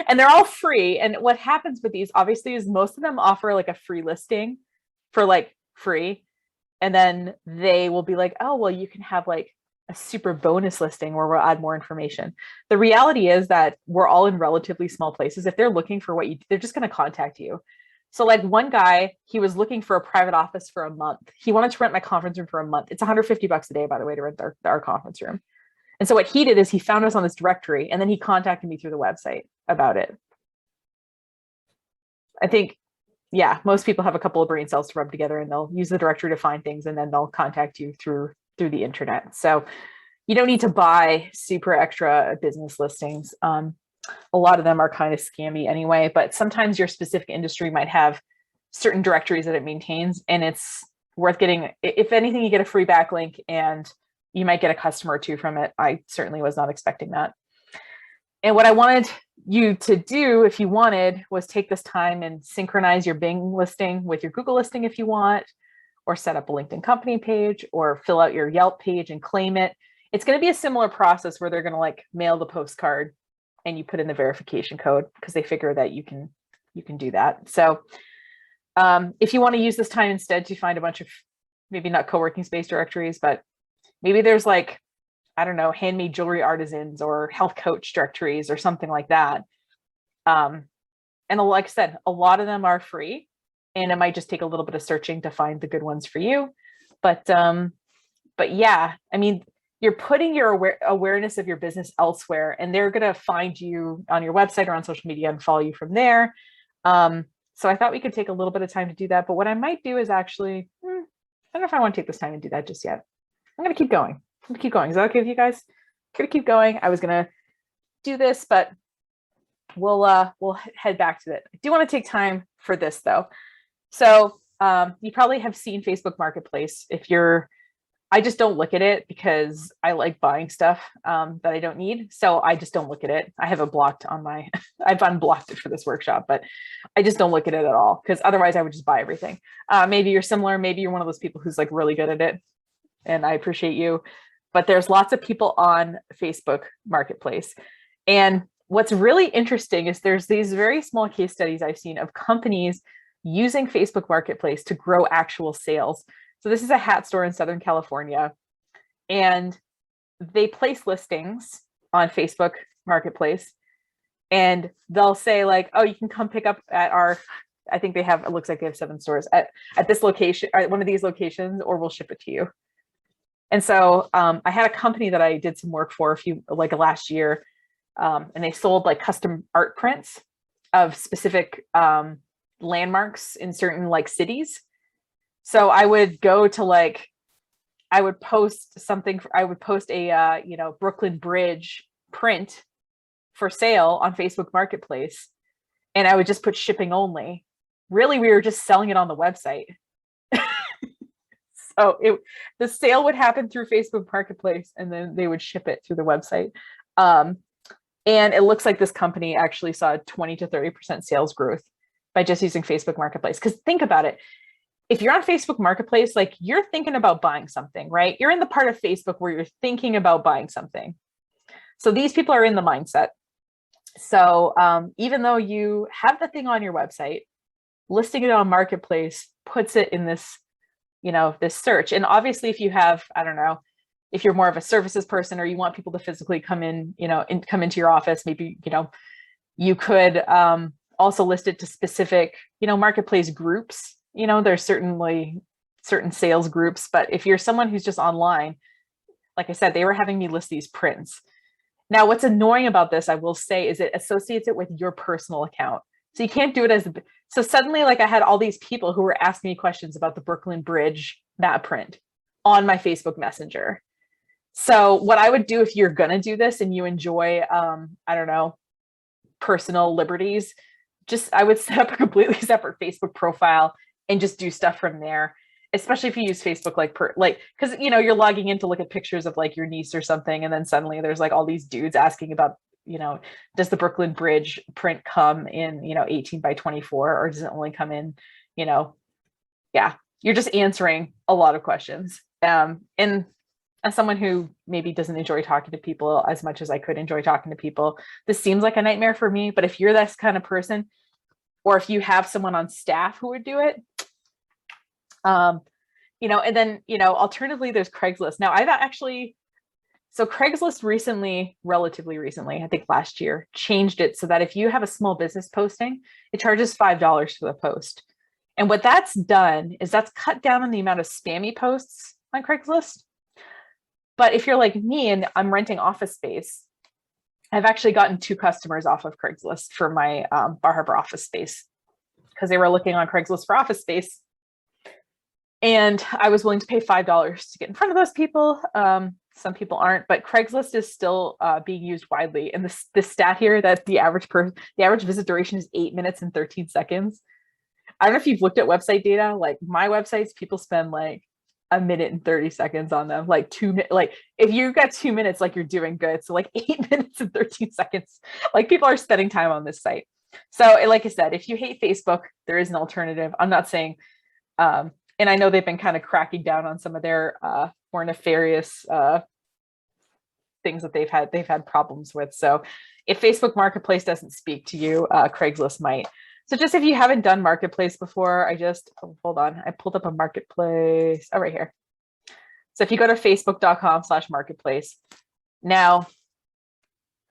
And they're all free. And what happens with these, obviously, is most of them offer like a free listing for like free. And then they will be like, oh, well, you can have like a super bonus listing where we'll add more information. The reality is that we're all in relatively small places. If they're looking for they're just going to contact you. So like one guy, he was looking for a private office for a month. He wanted to rent my conference room for a month. It's $150 a day, by the way, to rent our conference room. And so what he did is he found us on this directory and then he contacted me through the website about it. I think, yeah, most people have a couple of brain cells to rub together and they'll use the directory to find things and then they'll contact you through the internet. So you don't need to buy super extra business listings. A lot of them are kind of scammy anyway, but sometimes your specific industry might have certain directories that it maintains, and it's worth getting. If anything, you get a free backlink and you might get a customer or two from it. I certainly was not expecting that. And what I wanted you to do, if you wanted, was take this time and synchronize your Bing listing with your Google listing if you want, or set up a LinkedIn company page, or fill out your Yelp page and claim it. It's going to be a similar process where they're going to like mail the postcard and you put in the verification code because they figure that you can do that. So if you want to use this time instead to find a bunch of maybe not co-working space directories, but maybe there's like, I don't know, handmade jewelry artisans or health coach directories or something like that. And like I said, a lot of them are free. and it might just take a little bit of searching to find the good ones for you. But yeah, I mean, you're putting your awareness of your business elsewhere, and they're going to find you on your website or on social media and follow you from there. So I thought we could take a little bit of time to do that. But what I might do is actually, I don't know if I want to take this time and do that just yet. I'm going to keep going. I'm going to keep going. Is that okay with you guys? I'm going to keep going. I was going to do this, but we'll head back to it. I do want to take time for this though. So you probably have seen Facebook Marketplace. I just don't look at it because I like buying stuff that I don't need. So I just don't look at it. I have it blocked on I've unblocked it for this workshop, but I just don't look at it at all because otherwise I would just buy everything. Maybe you're similar. Maybe you're one of those people who's like really good at it, and I appreciate you. But there's lots of people on Facebook Marketplace. And what's really interesting is there's these very small case studies I've seen of companies using Facebook Marketplace to grow actual sales. So this is a hat store in Southern California, and they place listings on Facebook Marketplace, and they'll say like, oh, you can come pick up at I think it looks like they have 7 stores at this location, at one of these locations, or we'll ship it to you. And so I had a company that I did some work for last year, and they sold like custom art prints of specific landmarks in certain like cities. So I would go to I would post a Brooklyn Bridge print for sale on Facebook Marketplace, and I would just put shipping only. Really, we were just selling it on the website. So the sale would happen through Facebook Marketplace, and then they would ship it through the website. And it looks like this company actually saw 20 to 30% sales growth by just using Facebook Marketplace. Because think about it. If you're on Facebook Marketplace, like you're thinking about buying something, right? You're in the part of Facebook where you're thinking about buying something. So these people are in the mindset. So even though you have the thing on your website, listing it on Marketplace puts it in this, this search. And obviously if you have, I don't know, if you're more of a services person or you want people to physically come in, come into your office, maybe, you could also list it to specific, Marketplace groups. There's certainly certain sales groups, but if you're someone who's just online, like I said, they were having me list these prints. Now, what's annoying about this, I will say, is it associates it with your personal account. So you can't do it so suddenly like I had all these people who were asking me questions about the Brooklyn Bridge map print on my Facebook Messenger. So what I would do if you're going to do this and you enjoy, I don't know, personal liberties, I would set up a completely separate Facebook profile and just do stuff from there, especially if you use Facebook, because, you're logging in to look at pictures of like your niece or something. And then suddenly there's like all these dudes asking about, does the Brooklyn Bridge print come in, 18 by 24, or does it only come in, yeah, you're just answering a lot of questions. And as someone who maybe doesn't enjoy talking to people as much as I could enjoy talking to people, this seems like a nightmare for me. But if you're this kind of person, or if you have someone on staff who would do it, and then, alternatively, there's Craigslist. Now so Craigslist relatively recently, I think last year, changed it so that if you have a small business posting, it charges $5 for the post. And what that's done is that's cut down on the amount of spammy posts on Craigslist. But if you're like me and I'm renting office space, I've actually gotten 2 customers off of Craigslist for my Bar Harbor office space because they were looking on Craigslist for office space. And I was willing to pay $5 to get in front of those people. Some people aren't, but Craigslist is still being used widely. And the stat here that the average visit duration is 8 minutes and 13 seconds. I don't know if you've looked at website data. Like my websites, people spend like 1 minute and 30 seconds on them. Like 2 minutes. Like if you've got 2 minutes, like you're doing good. So like 8 minutes and 13 seconds. Like people are spending time on this site. So like I said, if you hate Facebook, there is an alternative. I'm not saying. And I know they've been kind of cracking down on some of their more nefarious things that they've had problems with. So if Facebook Marketplace doesn't speak to you, Craigslist might. So just if you haven't done Marketplace before, hold on. I pulled up a Marketplace. Oh, right here. So if you go to facebook.com/marketplace. Now,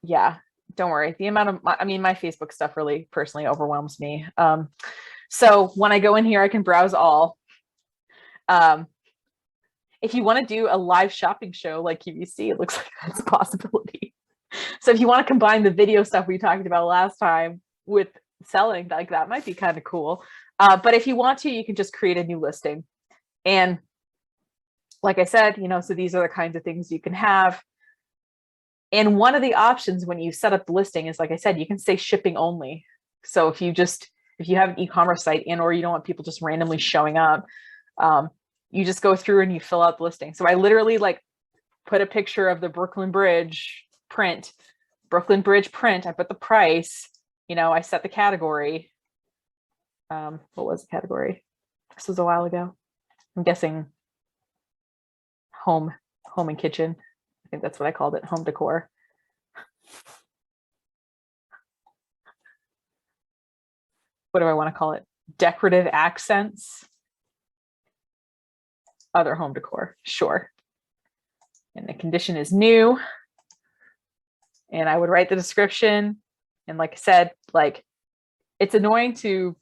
yeah, don't worry. The amount of, my Facebook stuff really personally overwhelms me. So when I go in here, I can browse all. If you want to do a live shopping show like QVC, it looks like that's a possibility. So if you want to combine the video stuff we talked about last time with selling, like that might be kind of cool. But if you want to, you can just create a new listing. And like I said, so these are the kinds of things you can have. And one of the options when you set up the listing is, like I said, you can say shipping only. So if you have an e-commerce site or you don't want people just randomly showing up, you just go through and you fill out the listing. So I literally put a picture of the Brooklyn Bridge print. I put the price, I set the category. What was the category? This was a while ago. I'm guessing home and kitchen. I think that's what I called it, home decor. What do I want to call it? Decorative accents. Other home decor, sure. And the condition is new. And I would write the description. And like I said, it's annoying to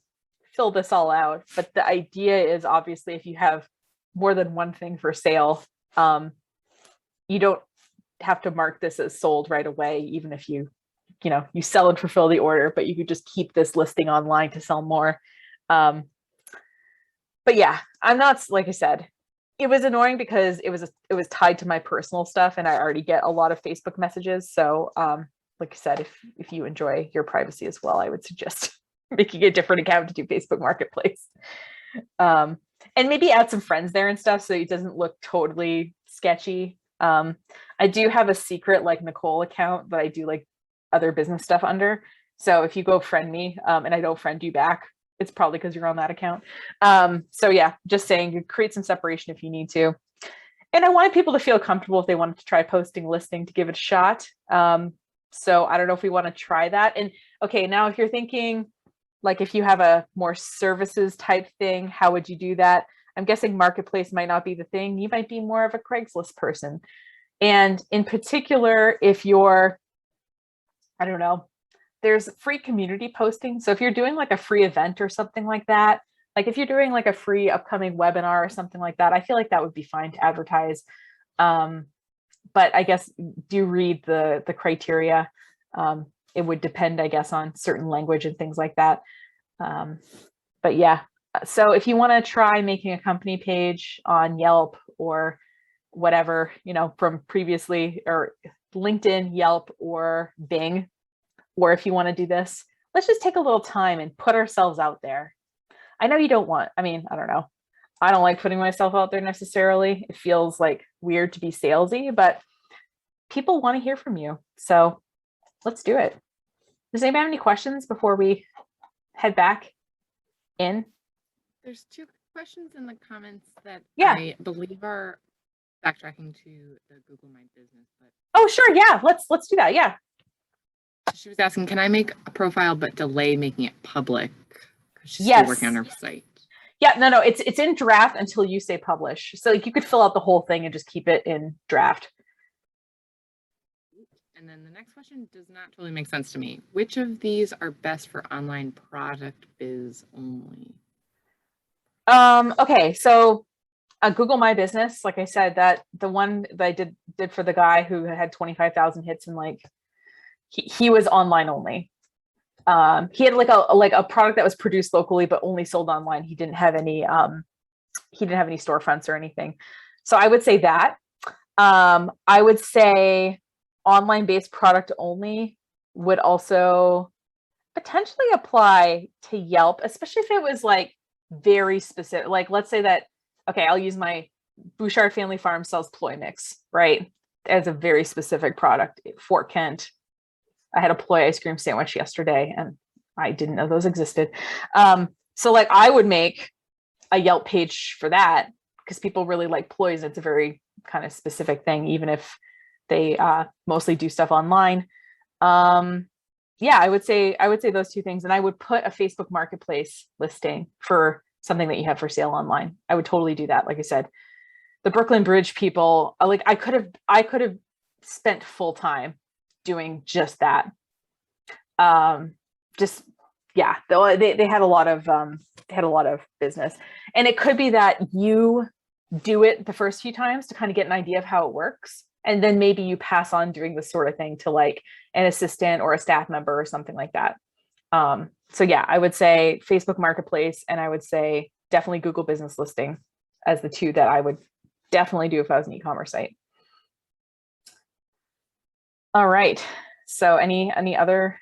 fill this all out, but the idea is obviously if you have more than one thing for sale, you don't have to mark this as sold right away, even if you sell and fulfill the order, but you could just keep this listing online to sell more. But yeah, I'm not, like I said, it was annoying because it was tied to my personal stuff and I already get a lot of Facebook messages. So like I said, if you enjoy your privacy as well, I would suggest making a different account to do Facebook Marketplace. And maybe add some friends there and stuff so it doesn't look totally sketchy. I do have a secret Nicole account that I do other business stuff under. So if you go friend me and I don't friend you back, it's probably because you're on that account. So yeah, just saying, you create some separation if you need to. And I wanted people to feel comfortable if they wanted to try posting listing to give it a shot. So I don't know if we want to try that. And okay, now if you're thinking if you have a more services type thing, how would you do that? I'm guessing Marketplace might not be the thing. You might be more of a Craigslist person. And in particular, if you're, I don't know, there's free community posting. So if you're doing a free event or something like that, if you're doing a free upcoming webinar or something like that, I feel like that would be fine to advertise. But I guess do read the criteria. It would depend, I guess, on certain language and things like that. But yeah, so if you want to try making a company page on Yelp or whatever, from previously, or LinkedIn, Yelp, or Bing, or if you want to do this, let's just take a little time and put ourselves out there. I know you don't want, I don't know. I don't like putting myself out there necessarily. It feels weird to be salesy, but people want to hear from you. So let's do it. Does anybody have any questions before we head back in? There's two questions in the comments that Yeah. I believe are backtracking to the Google My Business. But oh, sure. Yeah. Let's do that. Yeah. She was asking, can I make a profile but delay making it public? Because she's Yes. still working on her site. Yeah, no, it's in draft until you say publish. So you could fill out the whole thing and just keep it in draft. And then the next question does not totally make sense to me. Which of these are best for online product biz only? Okay, so Google My Business, like I said, that the one that I did for the guy who had 25,000 hits and he was online only. He had a product that was produced locally but only sold online. He didn't have any storefronts or anything. So I would say that. I would say online based product only would also potentially apply to Yelp, especially if it was very specific. Let's say that, okay, I'll use my Bouchard Family Farm sells ploy mix, right? As a very specific product. Fort Kent. I had a ploy ice cream sandwich yesterday and I didn't know those existed. So I would make a Yelp page for that because people really like ploys. It's a very kind of specific thing, even if they mostly do stuff online. Yeah, I would say those two things. And I would put a Facebook Marketplace listing for something that you have for sale online. I would totally do that. Like I said, the Brooklyn Bridge people, I could have spent full time doing just that. Just yeah, they had a lot of business, and it could be that you do it the first few times to kind of get an idea of how it works, and then maybe you pass on doing this sort of thing to like an assistant or a staff member or something like that. So yeah, I would say Facebook Marketplace, and I would say definitely Google Business Listing as the two that I would definitely do if I was an e-commerce site. All right. So any other?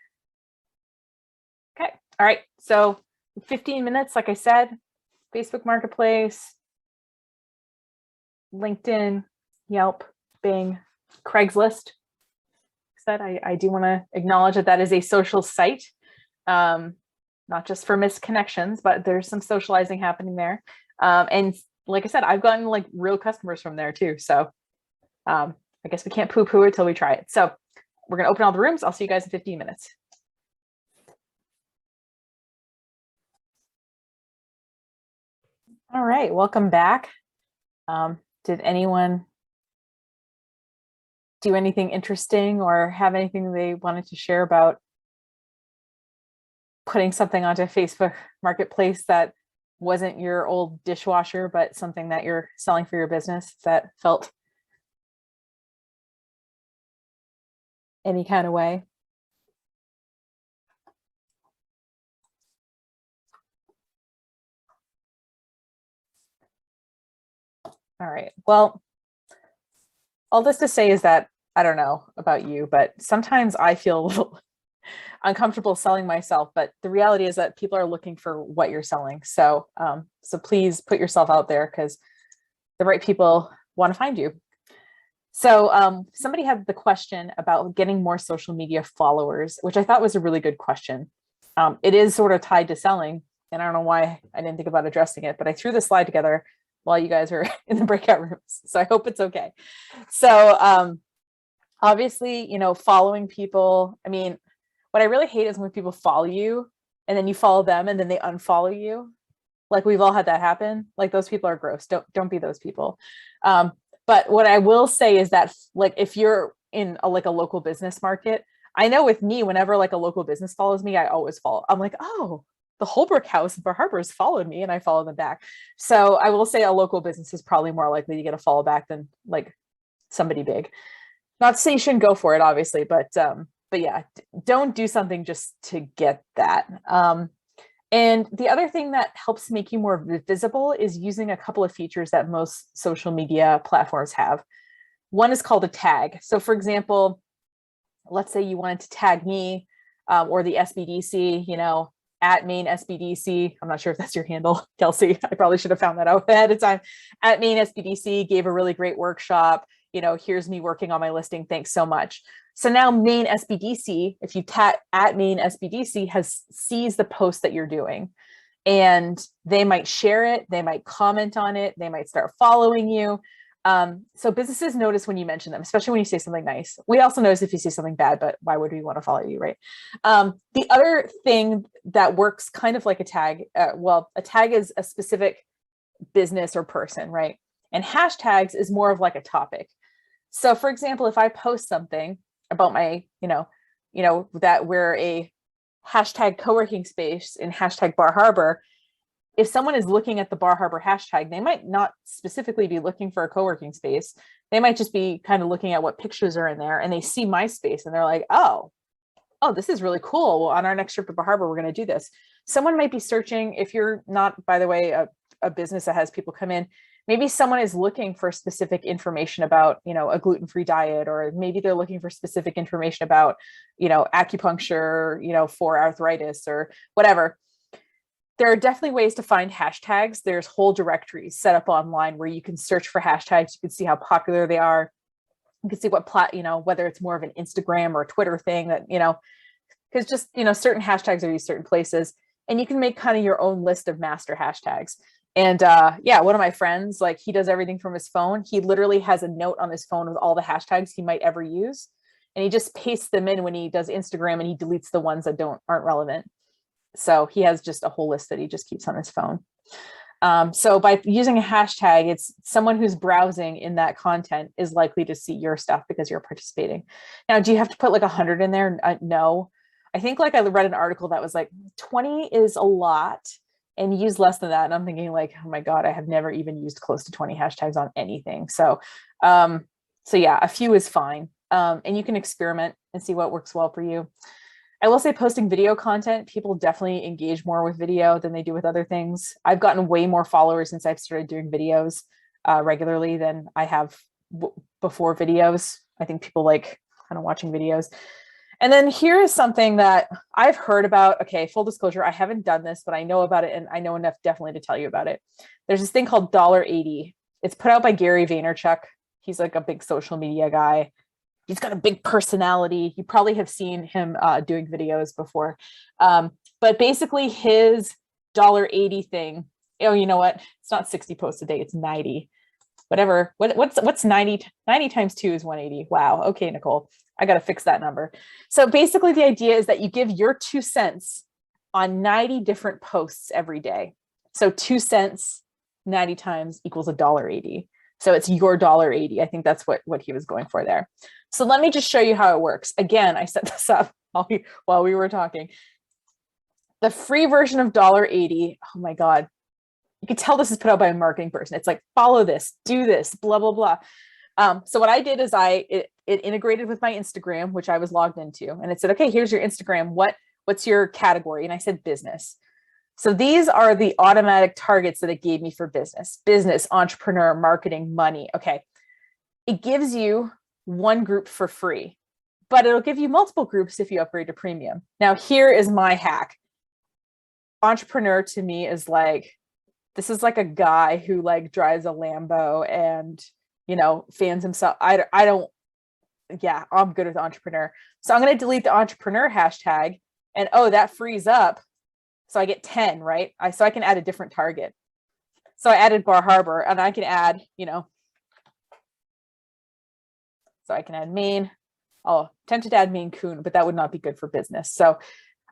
Okay. All right. So 15 minutes, like I said, Facebook Marketplace, LinkedIn, Yelp, Bing, Craigslist. Said I do want to acknowledge that is a social site, not just for missed connections, but there's some socializing happening there. And like I said, I've gotten like real customers from there too. So I guess we can't poo-poo it till we try it. So we're going to open all the rooms. I'll see you guys in 15 minutes. All right, welcome back. Did anyone do anything interesting or have anything they wanted to share about putting something onto Facebook Marketplace that wasn't your old dishwasher, but something that you're selling for your business that felt any kind of way? All right, well, all this to say is that I don't know about you, but sometimes I feel a little uncomfortable selling myself, but the reality is that people are looking for what you're selling. So, so please put yourself out there because the right people want to find you. So somebody had the question about getting more social media followers, which I thought was a really good question. It is sort of tied to selling, and I don't know why I didn't think about addressing it, but I threw this slide together while you guys are in the breakout rooms. So I hope it's okay. So obviously, you know, following people, I mean, what I really hate is when people follow you and then you follow them and then they unfollow you. Like we've all had that happen. Like those people are gross. Don't be those people. But what I will say is that like if you're in a local business market, I know with me, whenever like a local business follows me, I always follow. I'm like, oh, the Holbrook House in Bar Harbor has followed me, and I follow them back. So I will say a local business is probably more likely to get a follow back than like somebody big. Not to say you shouldn't go for it, obviously, but yeah, don't do something just to get that. And the other thing that helps make you more visible is using a couple of features that most social media platforms have. One is called a tag. So for example, let's say you wanted to tag me or the SBDC, you know, at Maine SBDC. I'm not sure if that's your handle, Kelsey. I probably should have found that out ahead of time. At Maine SBDC gave a really great workshop. You know, here's me working on my listing. Thanks so much. So now Maine SBDC, if you tag at Maine SBDC, sees the post that you're doing, and they might share it, they might comment on it, they might start following you. So businesses notice when you mention them, especially when you say something nice. We also notice if you say something bad, but why would we want to follow you, right? The other thing that works kind of like a tag, well, a tag is a specific business or person, right? And hashtags is more of like a topic. So for example, if I post something about my, you know, that we're a hashtag co-working space in hashtag Bar Harbor, if someone is looking at the Bar Harbor hashtag, they might not specifically be looking for a co-working space. They might just be kind of looking at what pictures are in there, and they see my space and they're like, oh, this is really cool. Well, on our next trip to Bar Harbor, we're going to do this. Someone might be searching, if you're not, by the way, a business that has people come in, maybe someone is looking for specific information about, you know, a gluten-free diet, or maybe they're looking for specific information about, you know, acupuncture, you know, for arthritis or whatever. There are definitely ways to find hashtags. There's whole directories set up online where you can search for hashtags. You can see how popular they are. You can see what you know, whether it's more of an Instagram or a Twitter thing that, you know, because just, you know, certain hashtags are used certain places, and you can make kind of your own list of master hashtags. And yeah, one of my friends, like he does everything from his phone. He literally has a note on his phone with all the hashtags he might ever use. And he just pastes them in when he does Instagram, and he deletes the ones that aren't relevant. So he has just a whole list that he just keeps on his phone. So by using a hashtag, it's someone who's browsing in that content is likely to see your stuff because you're participating. Now, do you have to put like 100 in there? No. I think like I read an article that was like 20 is a lot and use less than that. And I'm thinking like, oh my God, I have never even used close to 20 hashtags on anything. So, so yeah, a few is fine. And you can experiment and see what works well for you. I will say posting video content, people definitely engage more with video than they do with other things. I've gotten way more followers since I've started doing videos regularly than I have before videos. I think people like kind of watching videos. And then here is something that I've heard about. Okay, full disclosure, I haven't done this, but I know about it and I know enough definitely to tell you about it. There's this thing called $1.80. It's put out by Gary Vaynerchuk. He's like a big social media guy. He's got a big personality. You probably have seen him doing videos before. But basically his $1.80 thing, oh, you know what? It's not 60 posts a day, it's 90. Whatever. What's 90? 90 times 2 is 180. Wow. Okay, Nicole. I got to fix that number. So basically the idea is that you give your 2 cents on 90 different posts every day. So 2 cents 90 times equals $1.80. So it's your $1.80. I think that's what he was going for there. So let me just show you how it works. Again, I set this up while we were talking. The free version of $1.80. Oh my God. You can tell this is put out by a marketing person. It's like, follow this, do this, blah, blah, blah. So what I did is it integrated with my Instagram, which I was logged into, and it said, okay, here's your Instagram. What's your category? And I said business. So these are the automatic targets that it gave me for business, entrepreneur, marketing, money. Okay. It gives you one group for free, but it'll give you multiple groups if you upgrade to premium. Now, here is my hack. Entrepreneur to me is like, this is like a guy who like drives a Lambo and, you know, fans himself. I'm good with entrepreneur. So I'm going to delete the entrepreneur hashtag and, oh, that frees up. So I get 10, right? So I can add a different target. So I added Bar Harbor and I can add, you know, so I can add Maine. Oh, tempted to add Maine Coon, but that would not be good for business. So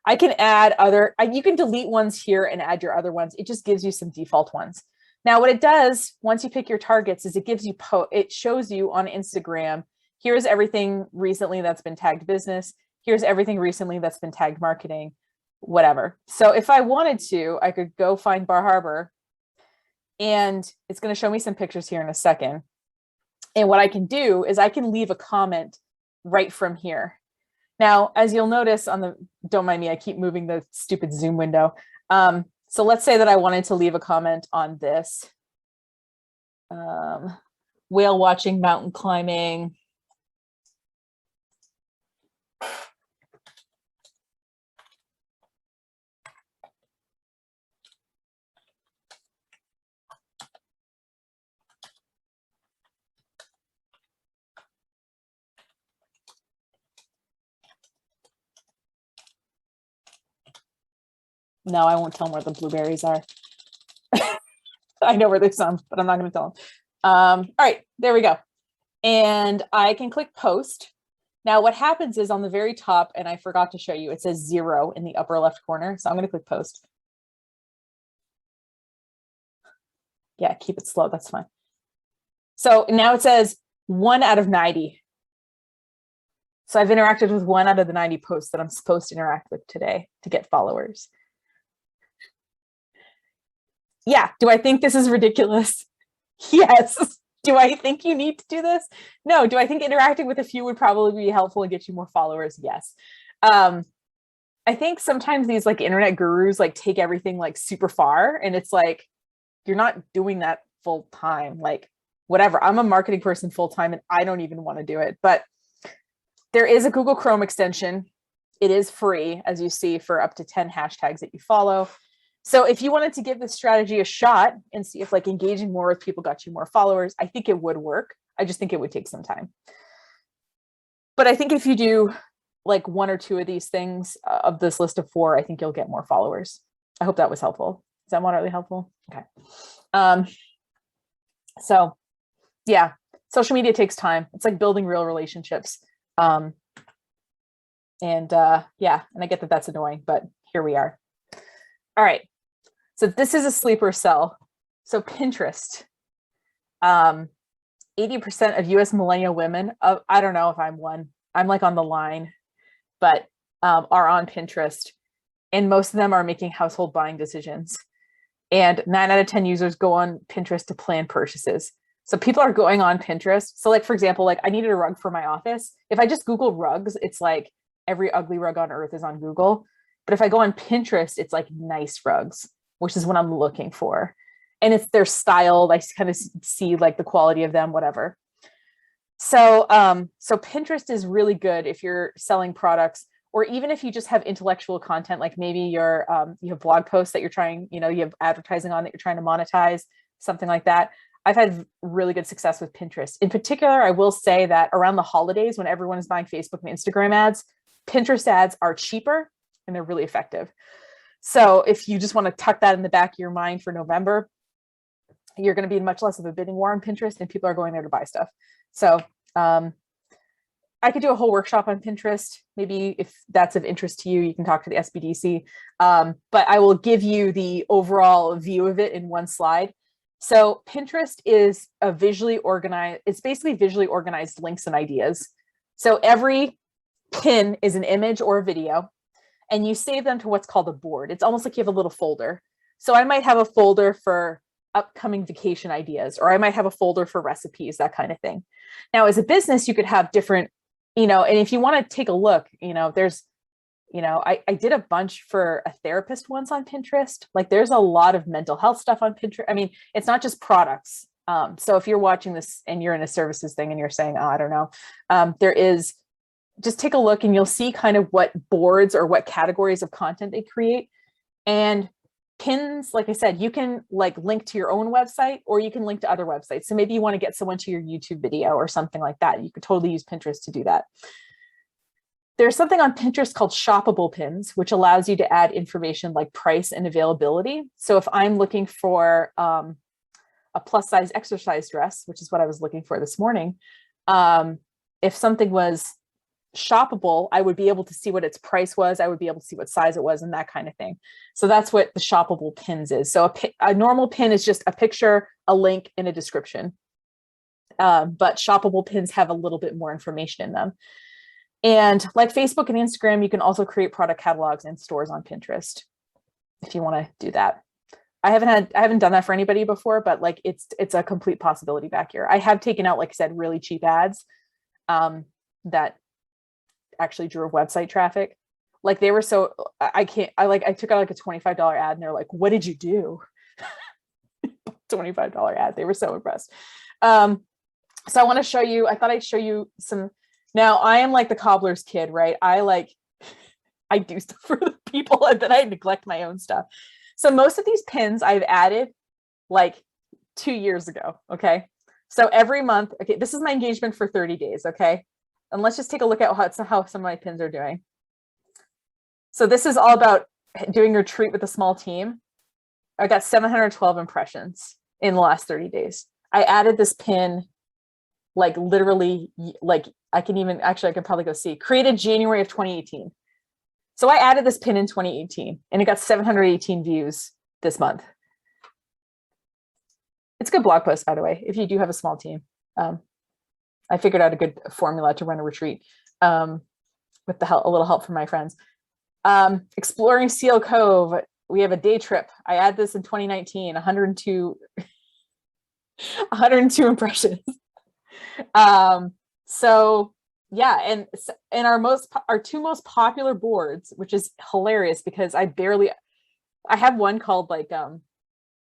I can add you can delete ones here and add your other ones. It just gives you some default ones. Now, what it does once you pick your targets is it gives you, it shows you on Instagram, here's everything recently that's been tagged business. Here's everything recently that's been tagged marketing, whatever. So if I wanted to, I could go find Bar Harbor and it's going to show me some pictures here in a second. And what I can do is I can leave a comment right from here. Now, as you'll notice don't mind me, I keep moving the stupid Zoom window. So let's say that I wanted to leave a comment on this. Whale watching, mountain climbing. No, I won't tell them where the blueberries are. I know where there's some, but I'm not going to tell them. All right, there we go. And I can click post. Now what happens is on the very top, and I forgot to show you, it says 0 in the upper left corner. So I'm going to click post. Yeah, keep it slow. That's fine. So now it says 1 out of 90. So I've interacted with 1 out of the 90 posts that I'm supposed to interact with today to get followers. Yeah. Do I think this is ridiculous? Yes. Do I think you need to do this? No. Do I think interacting with a few would probably be helpful and get you more followers? Yes. I think sometimes these like internet gurus like take everything like super far, and it's like, you're not doing that full time. Like whatever, I'm a marketing person full time and I don't even want to do it, but there is a Google Chrome extension. It is free, as you see, for up to 10 hashtags that you follow. So if you wanted to give this strategy a shot and see if like engaging more with people got you more followers, I think it would work. I just think it would take some time. But I think if you do like 1 or 2 of these things of this list of 4, I think you'll get more followers. I hope that was helpful. Is that moderately helpful? Okay. So yeah, social media takes time. It's like building real relationships. Yeah, and I get that that's annoying, but here we are. All right. So this is a sleeper cell. So Pinterest, 80% of US millennial women, I don't know if I'm one, I'm like on the line, but are on Pinterest, and most of them are making household buying decisions. And 9 out of 10 users go on Pinterest to plan purchases. So people are going on Pinterest. So like, for example, like I needed a rug for my office. If I just Google rugs, it's like every ugly rug on earth is on Google. But if I go on Pinterest, it's like nice rugs, which is what I'm looking for. And it's their style. I kind of see like the quality of them, whatever. So, so Pinterest is really good if you're selling products, or even if you just have intellectual content, like maybe you're, you have blog posts that you're trying, you know, you have advertising on that you're trying to monetize, something like that. I've had really good success with Pinterest. In particular, I will say that around the holidays, when everyone is buying Facebook and Instagram ads, Pinterest ads are cheaper and they're really effective. So if you just want to tuck that in the back of your mind for November, you're going to be in much less of a bidding war on Pinterest, and people are going there to buy stuff. So I could do a whole workshop on Pinterest. Maybe if that's of interest to you, you can talk to the SBDC. But I will give you the overall view of it in one slide. So Pinterest is a visually organized, it's basically visually organized links and ideas. So every pin is an image or a video, and you save them to what's called a board. It's almost like you have a little folder. So I might have a folder for upcoming vacation ideas, or I might have a folder for recipes, that kind of thing. Now, as a business, you could have different, you know, and if you want to take a look, you know, there's, you know, I did a bunch for a therapist once on Pinterest. Like there's a lot of mental health stuff on Pinterest. I mean, it's not just products. So if you're watching this and you're in a services thing and you're saying, oh, I don't know, there is, just take a look and you'll see kind of what boards or what categories of content they create. And pins, like I said, you can like link to your own website, or you can link to other websites. So maybe you want to get someone to your YouTube video or something like that. You could totally use Pinterest to do that. There's something on Pinterest called shoppable pins, which allows you to add information like price and availability. So if I'm looking for a plus size exercise dress, which is what I was looking for this morning, if something was shoppable, I would be able to see what its price was. I would be able to see what size it was and that kind of thing. So that's what the shoppable pins is. So a normal pin is just a picture, a link, and a description. But shoppable pins have a little bit more information in them. And like Facebook and Instagram, you can also create product catalogs and stores on Pinterest if you want to do that. I haven't done that for anybody before, but like it's a complete possibility back here. I have taken out, like I said, really cheap ads that actually drove website traffic. Like they were so, I took out like a $25 ad and they're like, what did you do? $25 ad. They were so impressed. So I want to show you, I thought I'd show you some. Now I am like the cobbler's kid, right? I do stuff for the people and then I neglect my own stuff. So most of these pins I've added like 2 years ago. Okay. So every month, okay, this is my engagement for 30 days. Okay. And let's just take a look at how some of my pins are doing. So this is all about doing retreat with a small team. I got 712 impressions in the last 30 days. I added this pin, like literally, like I can probably go see, created January of 2018. So I added this pin in 2018 and it got 718 views this month. It's a good blog post, by the way, if you do have a small team. I figured out a good formula to run a retreat with a little help from my friends. Exploring Seal Cove. We have a day trip. I add this in 2019, 102 impressions. So yeah, and our two most popular boards, which is hilarious because I have one called like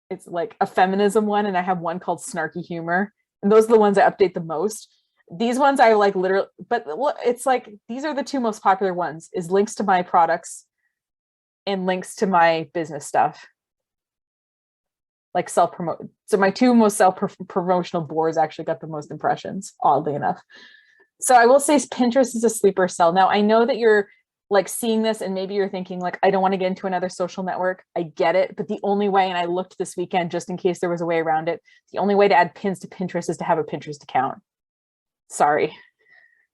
it's like a feminism one, and I have one called snarky humor, and those are the ones I update the most. These ones I like literally, but it's like these are the two most popular ones, is links to my products and links to my business stuff, like self-promote. So my two most self-promotional boards actually got the most impressions, oddly enough. So I will say Pinterest is a sleeper cell. Now I know that you're like seeing this and maybe you're thinking like, I don't want to get into another social network. I get it. But the only way, and I looked this weekend just in case there was a way around it, the only way to add pins to Pinterest is to have a Pinterest account. Sorry.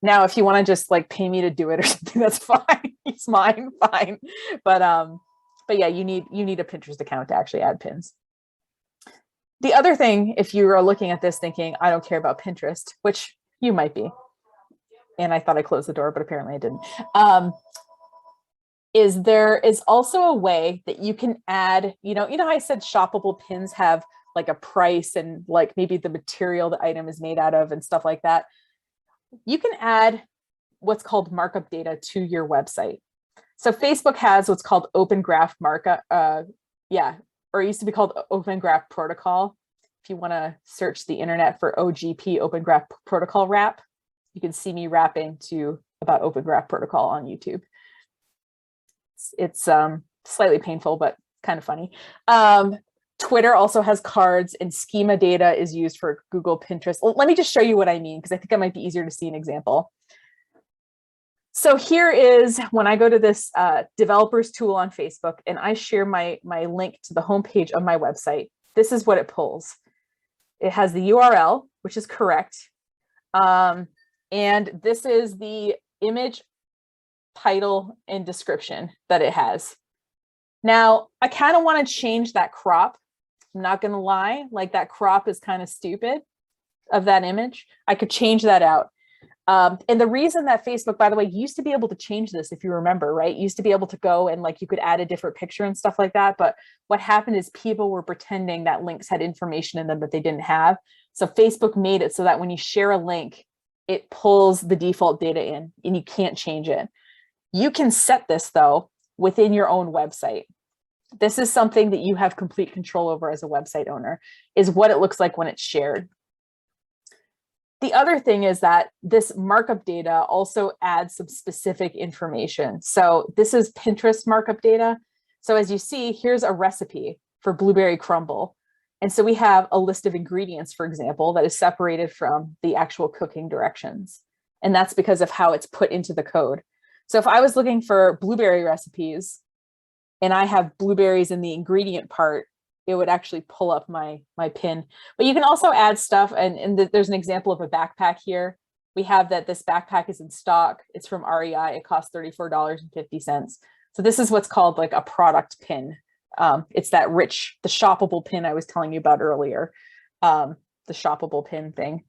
Now, if you want to just like pay me to do it or something, that's fine. It's mine, fine. But yeah, you need a Pinterest account to actually add pins. The other thing, if you are looking at this thinking, I don't care about Pinterest, which you might be, and I thought I closed the door, but apparently I didn't. is there is also a way that you can add, how I said shoppable pins have like a price and like maybe the material the item is made out of and stuff like that. You can add what's called markup data to your website. So Facebook has what's called Open Graph Markup, or it used to be called Open Graph Protocol. If you want to search the internet for OGP, Open Graph Protocol wrap, you can see me rapping to about Open Graph Protocol on YouTube. It's slightly painful, but kind of funny. Twitter also has cards, and schema data is used for Google, Pinterest. Let me just show you what I mean, because I think it might be easier to see an example. So here is when I go to this developers tool on Facebook and I share my link to the homepage of my website. This is what it pulls. It has the URL, which is correct. And this is the image, title, and description that it has. Now, I kind of want to change that crop. I'm not going to lie, like that crop is kind of stupid of that image. I could change that out. And the reason that Facebook, by the way, used to be able to change this, if you remember, right? Used to be able to go and like you could add a different picture and stuff like that. But what happened is people were pretending that links had information in them that they didn't have. So Facebook made it so that when you share a link, it pulls the default data in and you can't change it. You can set this though within your own website. This is something that you have complete control over as a website owner, is what it looks like when it's shared. The other thing is that this markup data also adds some specific information. So this is Pinterest markup data. So as you see, here's a recipe for blueberry crumble. And so we have a list of ingredients, for example, that is separated from the actual cooking directions. And that's because of how it's put into the code. So if I was looking for blueberry recipes and I have blueberries in the ingredient part, it would actually pull up my pin. But you can also add stuff, and there's an example of a backpack here. We have that this backpack is in stock. It's from REI. It costs $34.50. So this is what's called like a product pin. It's that the shoppable pin I was telling you about earlier, the shoppable pin thing.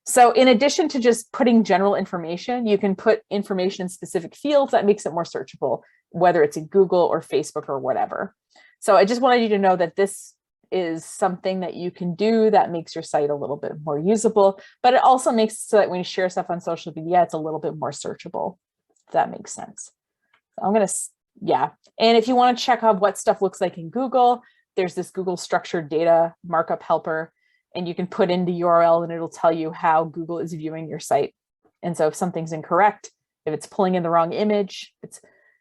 So in addition to just putting general information, you can put information in specific fields that makes it more searchable, whether it's in Google or Facebook or whatever. So I just wanted you to know that this is something that you can do that makes your site a little bit more usable, but it also makes so that when you share stuff on social media, it's a little bit more searchable, if that makes sense. So I'm going to, And if you want to check out what stuff looks like in Google, there's this Google structured data markup helper, and you can put in the URL and it'll tell you how Google is viewing your site. And so if something's incorrect, if it's pulling in the wrong image,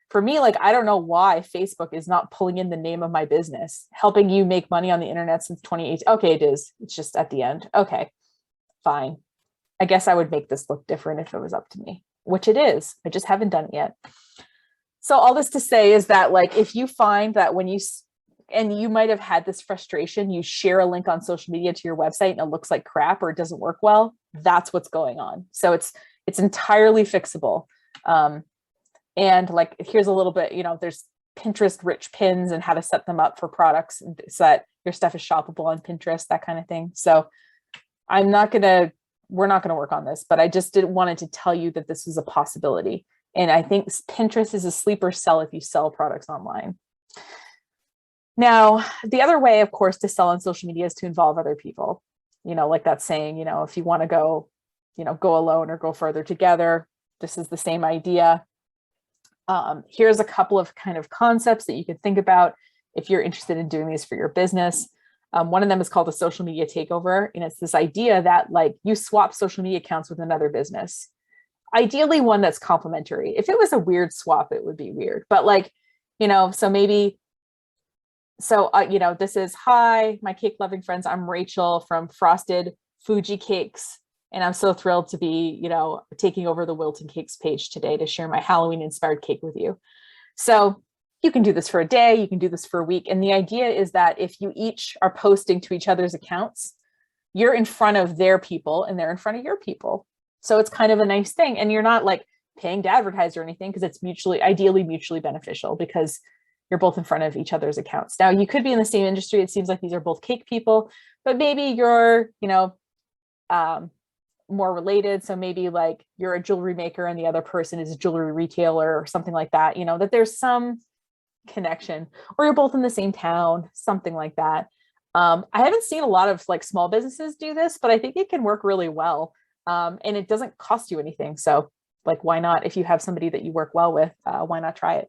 for me, like, I don't know why Facebook is not pulling in the name of my business, helping you make money on the internet since 2018. Okay, it is. It's just at the end. Okay, fine. I guess I would make this look different if it was up to me, which it is. I just haven't done it yet. So all this to say is that, like, if you find that and you might have had this frustration, you share a link on social media to your website and it looks like crap or it doesn't work well, that's what's going on. So it's entirely fixable. And like, here's a little bit, there's Pinterest rich pins and how to set them up for products so that your stuff is shoppable on Pinterest, that kind of thing. So we're not going to work on this, but I just wanted to tell you that this is a possibility. And I think Pinterest is a sleeper cell if you sell products online. Now, the other way, of course, to sell on social media is to involve other people, like that saying, if you want to go, go alone or go further together, this is the same idea. Here's a couple of kind of concepts that you could think about if you're interested in doing these for your business. One of them is called a social media takeover. And it's this idea that like you swap social media accounts with another business, ideally one that's complementary. If it was a weird swap, it would be weird, but like, so maybe, this is, hi, my cake loving friends. I'm Rachel from Frosted Fuji Cakes. And I'm so thrilled to be, taking over the Wilton Cakes page today to share my Halloween inspired cake with you. So you can do this for a day, you can do this for a week. And the idea is that if you each are posting to each other's accounts, you're in front of their people and they're in front of your people. So it's kind of a nice thing. And you're not like paying to advertise or anything, because it's ideally mutually beneficial because you're both in front of each other's accounts. Now you could be in the same industry. It seems like these are both cake people, but maybe you're, more related. So maybe like you're a jewelry maker and the other person is a jewelry retailer or something like that, you know, that there's some connection, or you're both in the same town, something like that. I haven't seen a lot of like small businesses do this, but I think it can work really well. And it doesn't cost you anything. So like, why not? If you have somebody that you work well with, why not try it?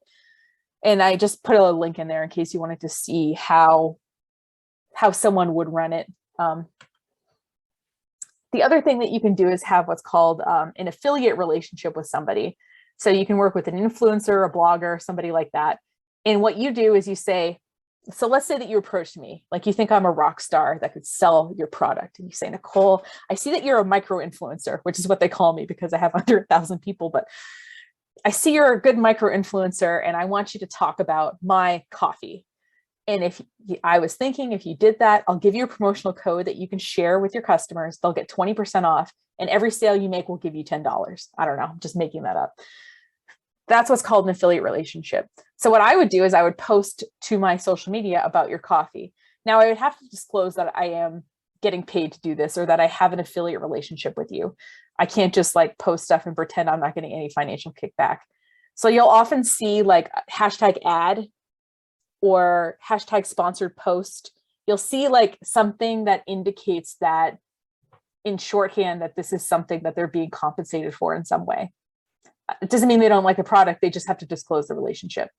And I just put a link in there in case you wanted to see how someone would run it. The other thing that you can do is have what's called an affiliate relationship with somebody. So you can work with an influencer, a blogger, somebody like that. And what you do is you say, so let's say that you approached me, like you think I'm a rock star that could sell your product. And you say, Nicole, I see that you're a micro influencer, which is what they call me because I have under 1,000 people, but I see you're a good micro influencer and I want you to talk about my coffee. And if I was thinking, if you did that, I'll give you a promotional code that you can share with your customers. They'll get 20% off and every sale you make will give you $10. I don't know, I'm just making that up. That's what's called an affiliate relationship. So what I would do is I would post to my social media about your coffee. Now I would have to disclose that I am getting paid to do this or that I have an affiliate relationship with you. I can't just like post stuff and pretend I'm not getting any financial kickback. So you'll often see like hashtag ad or hashtag sponsored post. You'll see like something that indicates that in shorthand that this is something that they're being compensated for in some way. It doesn't mean they don't like the product. They just have to disclose the relationship,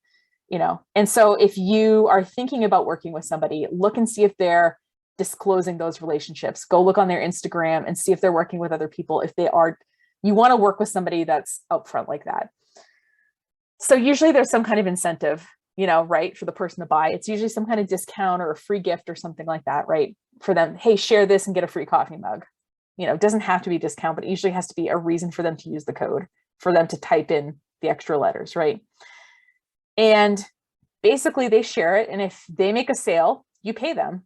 you know? And so if you are thinking about working with somebody, look and see if they're disclosing those relationships. Go look on their Instagram and see if they're working with other people. If they are, you want to work with somebody that's upfront like that. So usually there's some kind of incentive, you know, right, for the person to buy. It's usually some kind of discount or a free gift or something like that, right? For them, hey, share this and get a free coffee mug. You know, it doesn't have to be a discount, but it usually has to be a reason for them to use the code, for them to type in the extra letters, right? And basically they share it. And if they make a sale, you pay them.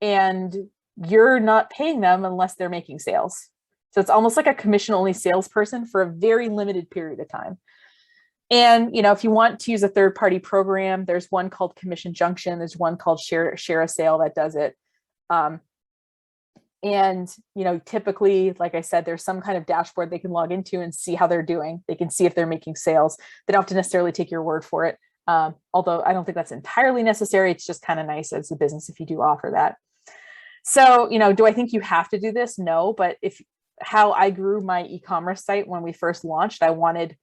And you're not paying them unless they're making sales. So it's almost like a commission only salesperson for a very limited period of time. And, you know, if you want to use a third party program, there's one called Commission Junction. There's one called Share a Sale that does it. And, you know, typically, like I said, there's some kind of dashboard they can log into and see how they're doing. They can see if they're making sales. They don't have to necessarily take your word for it. Although I don't think that's entirely necessary. It's just kind of nice as a business if you do offer that. So, you know, do I think you have to do this? No, but how I grew my e-commerce site when we first launched, I wanted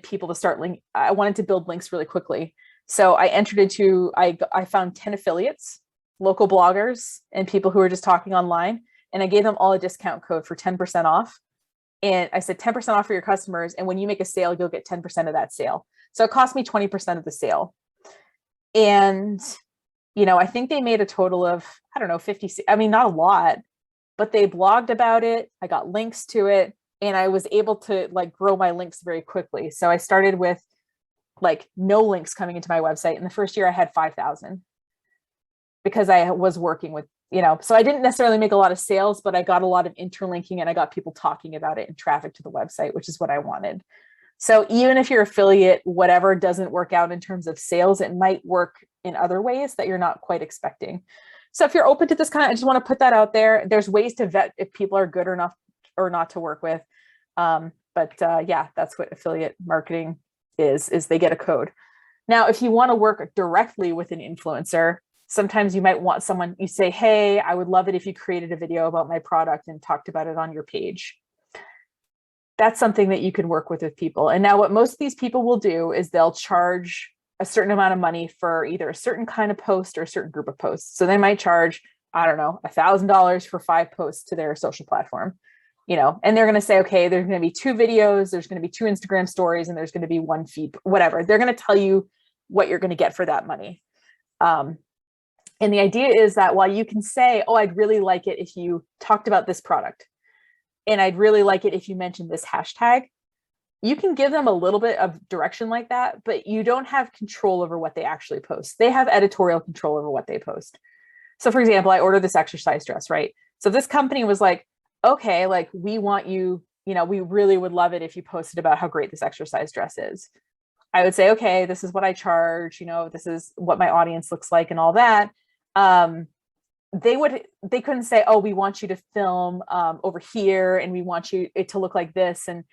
people to I wanted to build links really quickly. So I entered into, I found 10 affiliates, local bloggers and people who are just talking online. And I gave them all a discount code for 10% off. And I said 10% off for your customers. And when you make a sale, you'll get 10% of that sale. So it cost me 20% of the sale. And, you know, I think they made a total of, I don't know, 50, I mean, not a lot, but they blogged about it. I got links to it and I was able to like grow my links very quickly. So I started with like no links coming into my website. In the first year I had 5,000 because I was working with, you know, so I didn't necessarily make a lot of sales, but I got a lot of interlinking and I got people talking about it and traffic to the website, which is what I wanted. So even if your affiliate, whatever doesn't work out in terms of sales, it might work in other ways that you're not quite expecting. So if you're open to this kind of, I just want to put that out there. There's ways to vet if people are good or not to work with. Yeah, that's what affiliate marketing is they get a code. Now, if you want to work directly with an influencer, sometimes you might want someone, you say, hey, I would love it if you created a video about my product and talked about it on your page. That's something that you can work with people. And now what most of these people will do is they'll charge a certain amount of money for either a certain kind of post or a certain group of posts. So they might charge, I don't know, $1,000 for 5 posts to their social platform, you know, and they're going to say, okay, there's going to be 2 videos, there's going to be 2 Instagram stories, and there's going to be 1 feed, whatever. They're going to tell you what you're going to get for that money. And the idea is that while you can say, oh, I'd really like it if you talked about this product, and I'd really like it if you mentioned this hashtag, you can give them a little bit of direction like that, but you don't have control over what they actually post. They have editorial control over what they post. So for example, I ordered this exercise dress, right? So this company was like, okay, like we want you, you know, we really would love it if you posted about how great this exercise dress is. I would say, okay, this is what I charge, you know, this is what my audience looks like and all that. they couldn't say, oh, we want you to film over here and we want it to look like this. And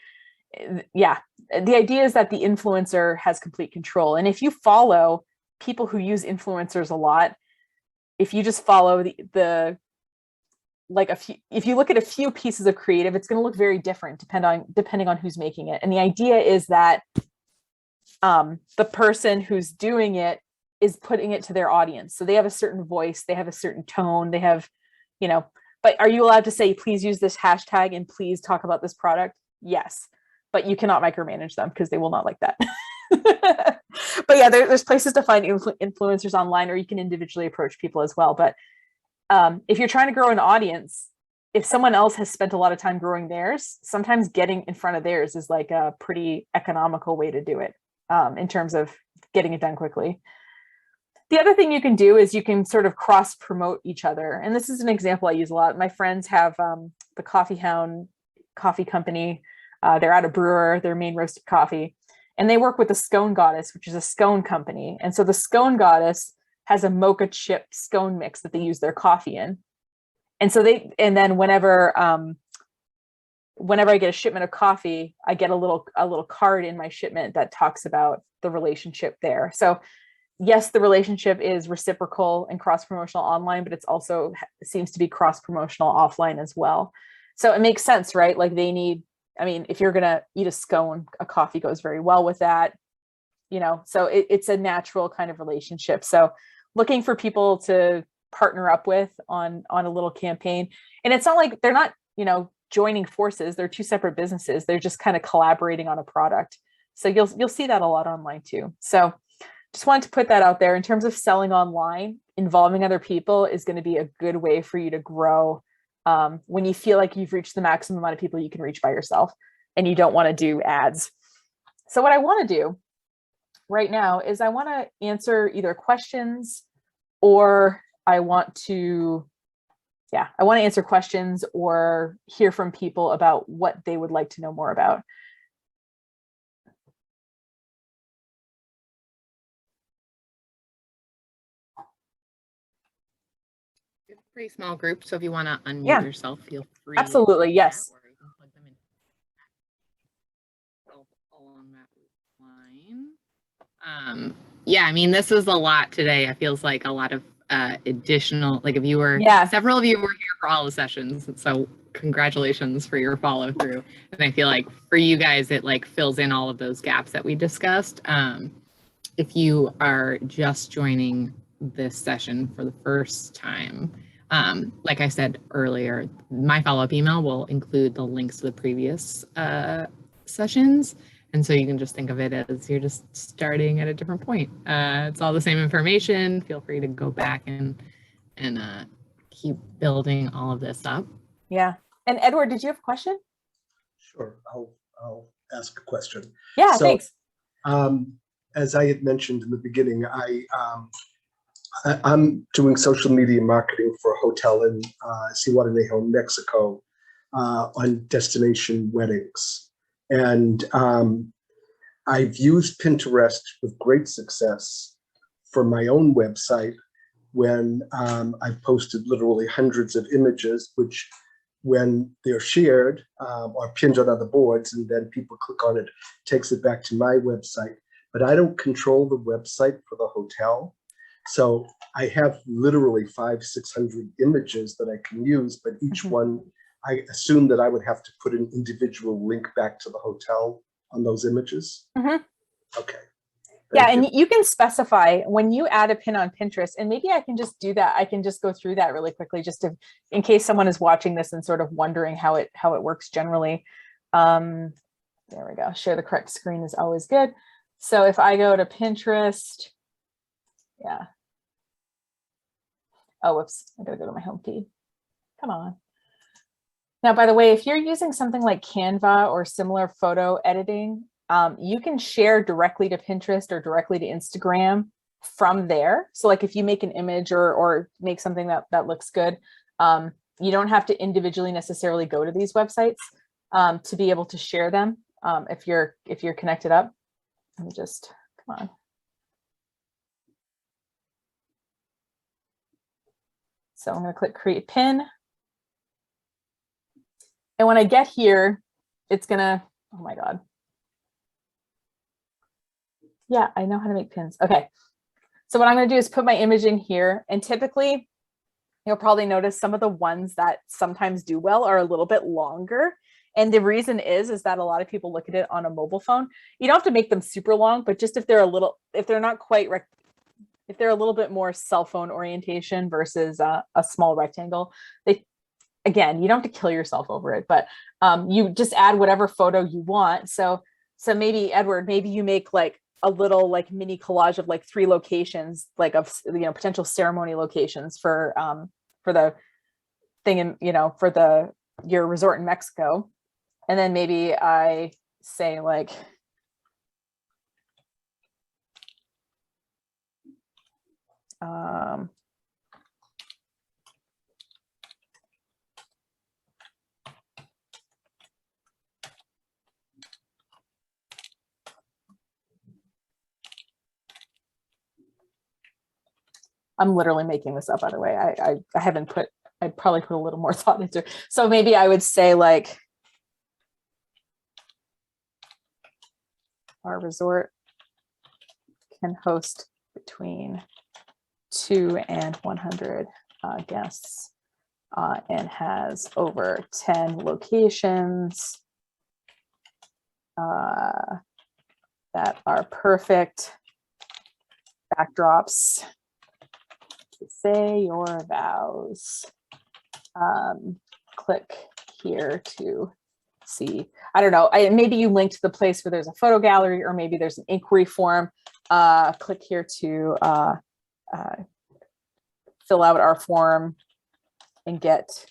yeah, the idea is that the influencer has complete control. And if you follow people who use influencers a lot, if you just follow if you look at a few pieces of creative, it's going to look very different depending on who's making it. And the idea is that the person who's doing it is putting it to their audience. So they have a certain voice, they have a certain tone, they have, but are you allowed to say, please use this hashtag and please talk about this product? Yes, but you cannot micromanage them because they will not like that. But yeah, there's places to find influencers online, or you can individually approach people as well. But if you're trying to grow an audience, if someone else has spent a lot of time growing theirs, sometimes getting in front of theirs is like a pretty economical way to do it in terms of getting it done quickly. The other thing you can do is you can sort of cross promote each other. And this is an example I use a lot. My friends have the Coffee Hound coffee company. They're out of Brewer, their main roasted coffee. And they work with the Scone Goddess, which is a scone company. And so the Scone Goddess has a mocha chip scone mix that they use their coffee in. And so then whenever I get a shipment of coffee, I get a little card in my shipment that talks about the relationship there. So yes, the relationship is reciprocal and cross-promotional online, but it's also seems to be cross-promotional offline as well. So it makes sense, right? Like if you're going to eat a scone, a coffee goes very well with that, so it's a natural kind of relationship. So looking for people to partner up with on a little campaign. And it's not like they're not, joining forces. They're two separate businesses. They're just kind of collaborating on a product. So you'll see that a lot online too. So just wanted to put that out there. In terms of selling online, involving other people is going to be a good way for you to grow when you feel like you've reached the maximum amount of people you can reach by yourself and you don't want to do ads. So what I want to do right now is I want to answer either questions or I want to answer questions or hear from people about what they would like to know more about. It's a pretty small group, so if you want to unmute yourself, feel free. Absolutely, yes. Or you can plug them in. Along that line. Yeah, I mean, this is a lot today. It feels like a lot of additional, like if you were, several of you were here for all the sessions, so congratulations for your follow through. And I feel like for you guys, it like fills in all of those gaps that we discussed. If you are just joining this session for the first time, like I said earlier, my follow-up email will include the links to the previous sessions. And so you can just think of it as you're just starting at a different point. It's all the same information. Feel free to go back and keep building all of this up. Yeah. And Edward, did you have a question? Sure, I'll ask a question. Yeah, so, thanks. As I had mentioned in the beginning, I'm doing social media marketing for a hotel in Zihuatanejo, Mexico, on destination weddings. And I've used Pinterest with great success for my own website when I've posted literally hundreds of images, which when they're shared or pinned on other boards and then people click on it, takes it back to my website. But I don't control the website for the hotel. So I have literally 500-600 images that I can use, but each one, I assume that I would have to put an individual link back to the hotel on those images. Okay. Thank you. And you can specify when you add a pin on Pinterest, and maybe I can just do that. I can just go through that really quickly, just to, in case someone is watching this and sort of wondering how it works generally. There we go. Share the correct screen is always good. So if I go to Pinterest, oh, whoops, I gotta go to my home feed. Come on. Now, by the way, if you're using something like Canva or similar photo editing, you can share directly to Pinterest or directly to Instagram from there. So like if you make an image or make something that looks good, you don't have to individually necessarily go to these websites to be able to share them if you're connected up. Let me just, come on. So I'm going to click create pin. And when I get here, it's going to, oh my God. Yeah, I know how to make pins. Okay. So what I'm going to do is put my image in here. And typically, you'll probably notice some of the ones that sometimes do well are a little bit longer. And the reason is that a lot of people look at it on a mobile phone. You don't have to make them super long, but just if they're not quite, if they're a little bit more cell phone orientation versus a small rectangle, again, you don't have to kill yourself over it, but you just add whatever photo you want. So maybe Edward, maybe you make like a little like mini collage of like 3 locations, like of, potential ceremony locations for the thing in, for your resort in Mexico. And then maybe I say like, I'm literally making this up, by the way. I haven't I'd probably put a little more thought into it. So maybe I would say like, our resort can host between 2 and 100 guests and has over 10 locations that are perfect backdrops to say your vows. Click here to see. I don't know. Maybe you link to the place where there's a photo gallery, or maybe there's an inquiry form. Click here to fill out our form and get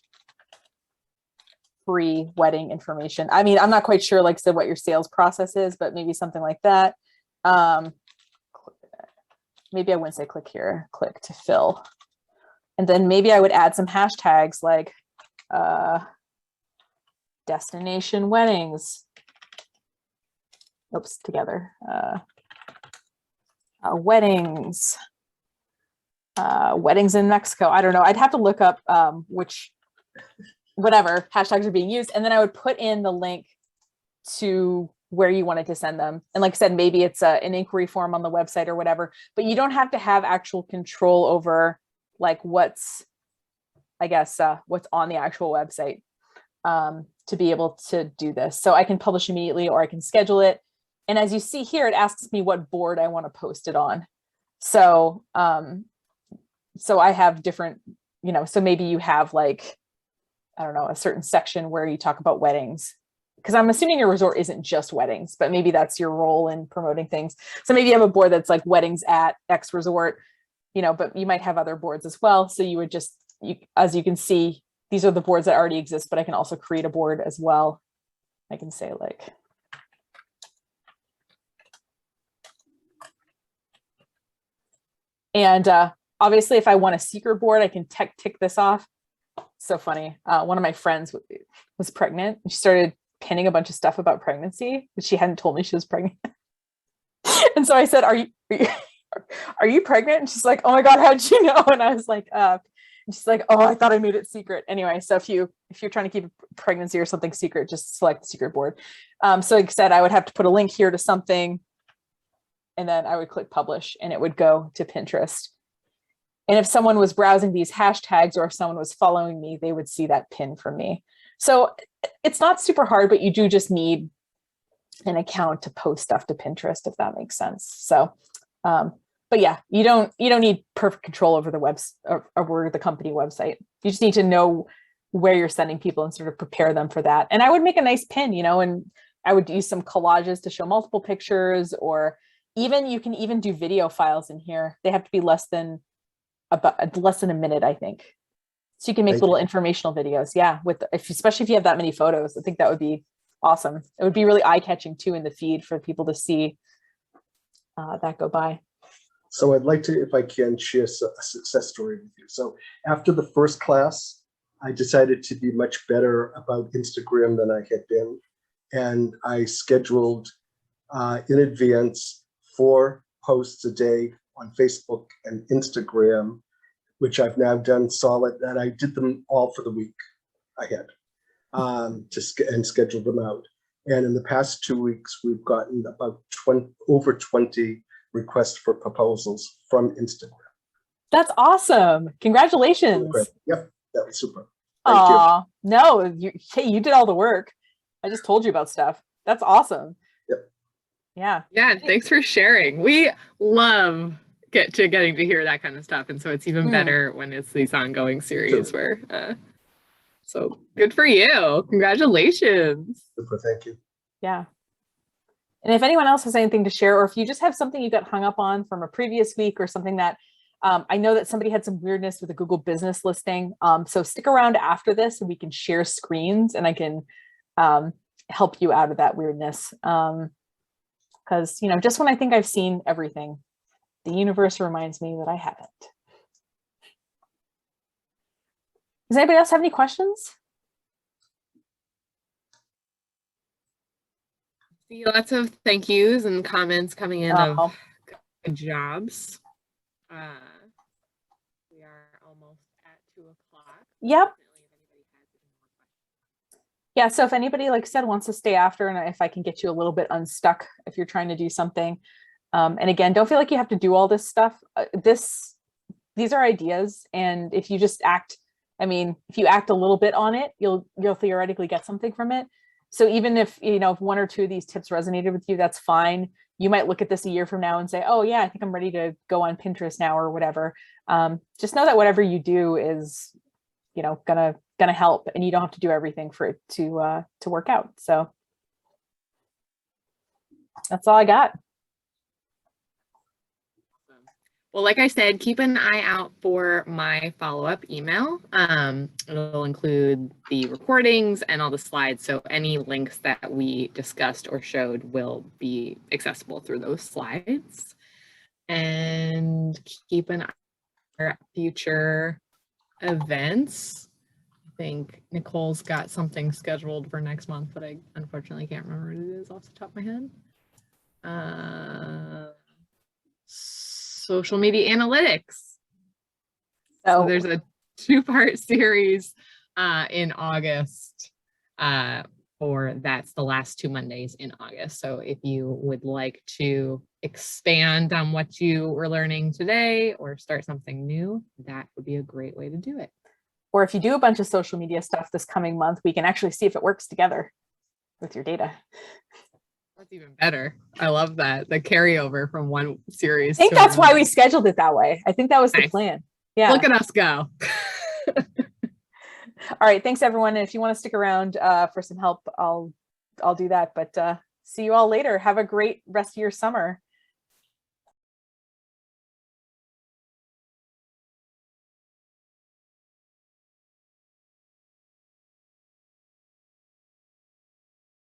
free wedding information. I mean, I'm not quite sure, like I said, what your sales process is, but maybe something like that. Maybe I wouldn't say click here, click to fill. And then maybe I would add some hashtags like destination weddings. Oops, together. Weddings. Weddings in Mexico. I don't know. I'd have to look up whatever hashtags are being used. And then I would put in the link to where you wanted to send them. And like I said, maybe it's an inquiry form on the website or whatever, but you don't have to have actual control over like what's on the actual website to be able to do this. So I can publish immediately, or I can schedule it. And as you see here, it asks me what board I want to post it on. So, so I have different, so maybe you have like, I don't know, a certain section where you talk about weddings, because I'm assuming your resort isn't just weddings, but maybe that's your role in promoting things. So maybe you have a board that's like weddings at X resort, but you might have other boards as well. So you would just, as you can see, these are the boards that already exist, but I can also create a board as well. I can say like, and obviously if I want a secret board, I can tick this off. So funny. One of my friends was pregnant, and she started pinning a bunch of stuff about pregnancy, but she hadn't told me she was pregnant. And so I said, are you pregnant? And she's like, oh my God, how'd you know? And I was like, and she's like, oh, I thought I made it secret. Anyway, so if you're trying to keep a pregnancy or something secret, just select the secret board. So like I said, I would have to put a link here to something, and then I would click publish, and it would go to Pinterest. And if someone was browsing these hashtags, or if someone was following me, they would see that pin from me. So it's not super hard, but you do just need an account to post stuff to Pinterest, if that makes sense. So, but yeah, you don't need perfect control over the over the company website. You just need to know where you're sending people and sort of prepare them for that. And I would make a nice pin, and I would use some collages to show multiple pictures, or you can even do video files in here. They have to be less than a minute, I think. So you can make little informational videos. Yeah. Especially if you have that many photos, I think that would be awesome. It would be really eye-catching too in the feed for people to see that go by. So I'd like to, if I can, share a success story with you. So after the first class, I decided to be much better about Instagram than I had been. And I scheduled in advance 4 posts a day on Facebook and Instagram, which I've now done solid, and I did them all for the week ahead and scheduled them out. And in the past 2 weeks, we've gotten about over 20 requests for proposals from Instagram. That's awesome. Congratulations. Yep, that was super. Thank you. Aw, no, you did all the work. I just told you about stuff. That's awesome. Yep. Yeah. Yeah, thanks for sharing. We love getting to hear that kind of stuff. And so it's even better when it's these ongoing series where, so good for you. Congratulations. Super, thank you. Yeah. And if anyone else has anything to share, or if you just have something you got hung up on from a previous week or something that, I know that somebody had some weirdness with a Google business listing. So stick around after this and we can share screens and I can help you out of that weirdness. Because, just when I think I've seen everything, the universe reminds me that I haven't. Does anybody else have any questions? See lots of thank yous and comments coming in of good jobs. We are almost at 2 o'clock. Yep. Yeah, so if anybody, like I said, wants to stay after, and if I can get you a little bit unstuck if you're trying to do something. And again, don't feel like you have to do all this stuff. These are ideas. And if you just act, if you act a little bit on it, you'll theoretically get something from it. So even if, if 1 or 2 of these tips resonated with you, that's fine. You might look at this a year from now and say, oh yeah, I think I'm ready to go on Pinterest now or whatever. Just know that whatever you do is, gonna help, and you don't have to do everything for it to work out. So that's all I got. Well, like I said, keep an eye out for my follow-up email. It'll include the recordings and all the slides. So any links that we discussed or showed will be accessible through those slides. And keep an eye for future events. I think Nicole's got something scheduled for next month, but I unfortunately can't remember what it is off the top of my head. Social media analytics. So there's a 2-part series in August, or that's the last 2 Mondays in August. So if you would like to expand on what you were learning today or start something new, that would be a great way to do it. Or if you do a bunch of social media stuff this coming month, we can actually see if it works together with your data. That's even better. I love that. The carryover from one series. I think that's why we scheduled it that way. I think that was the plan. Yeah. Look at us go. All right. Thanks, everyone. And if you want to stick around for some help, I'll do that. But see you all later. Have a great rest of your summer.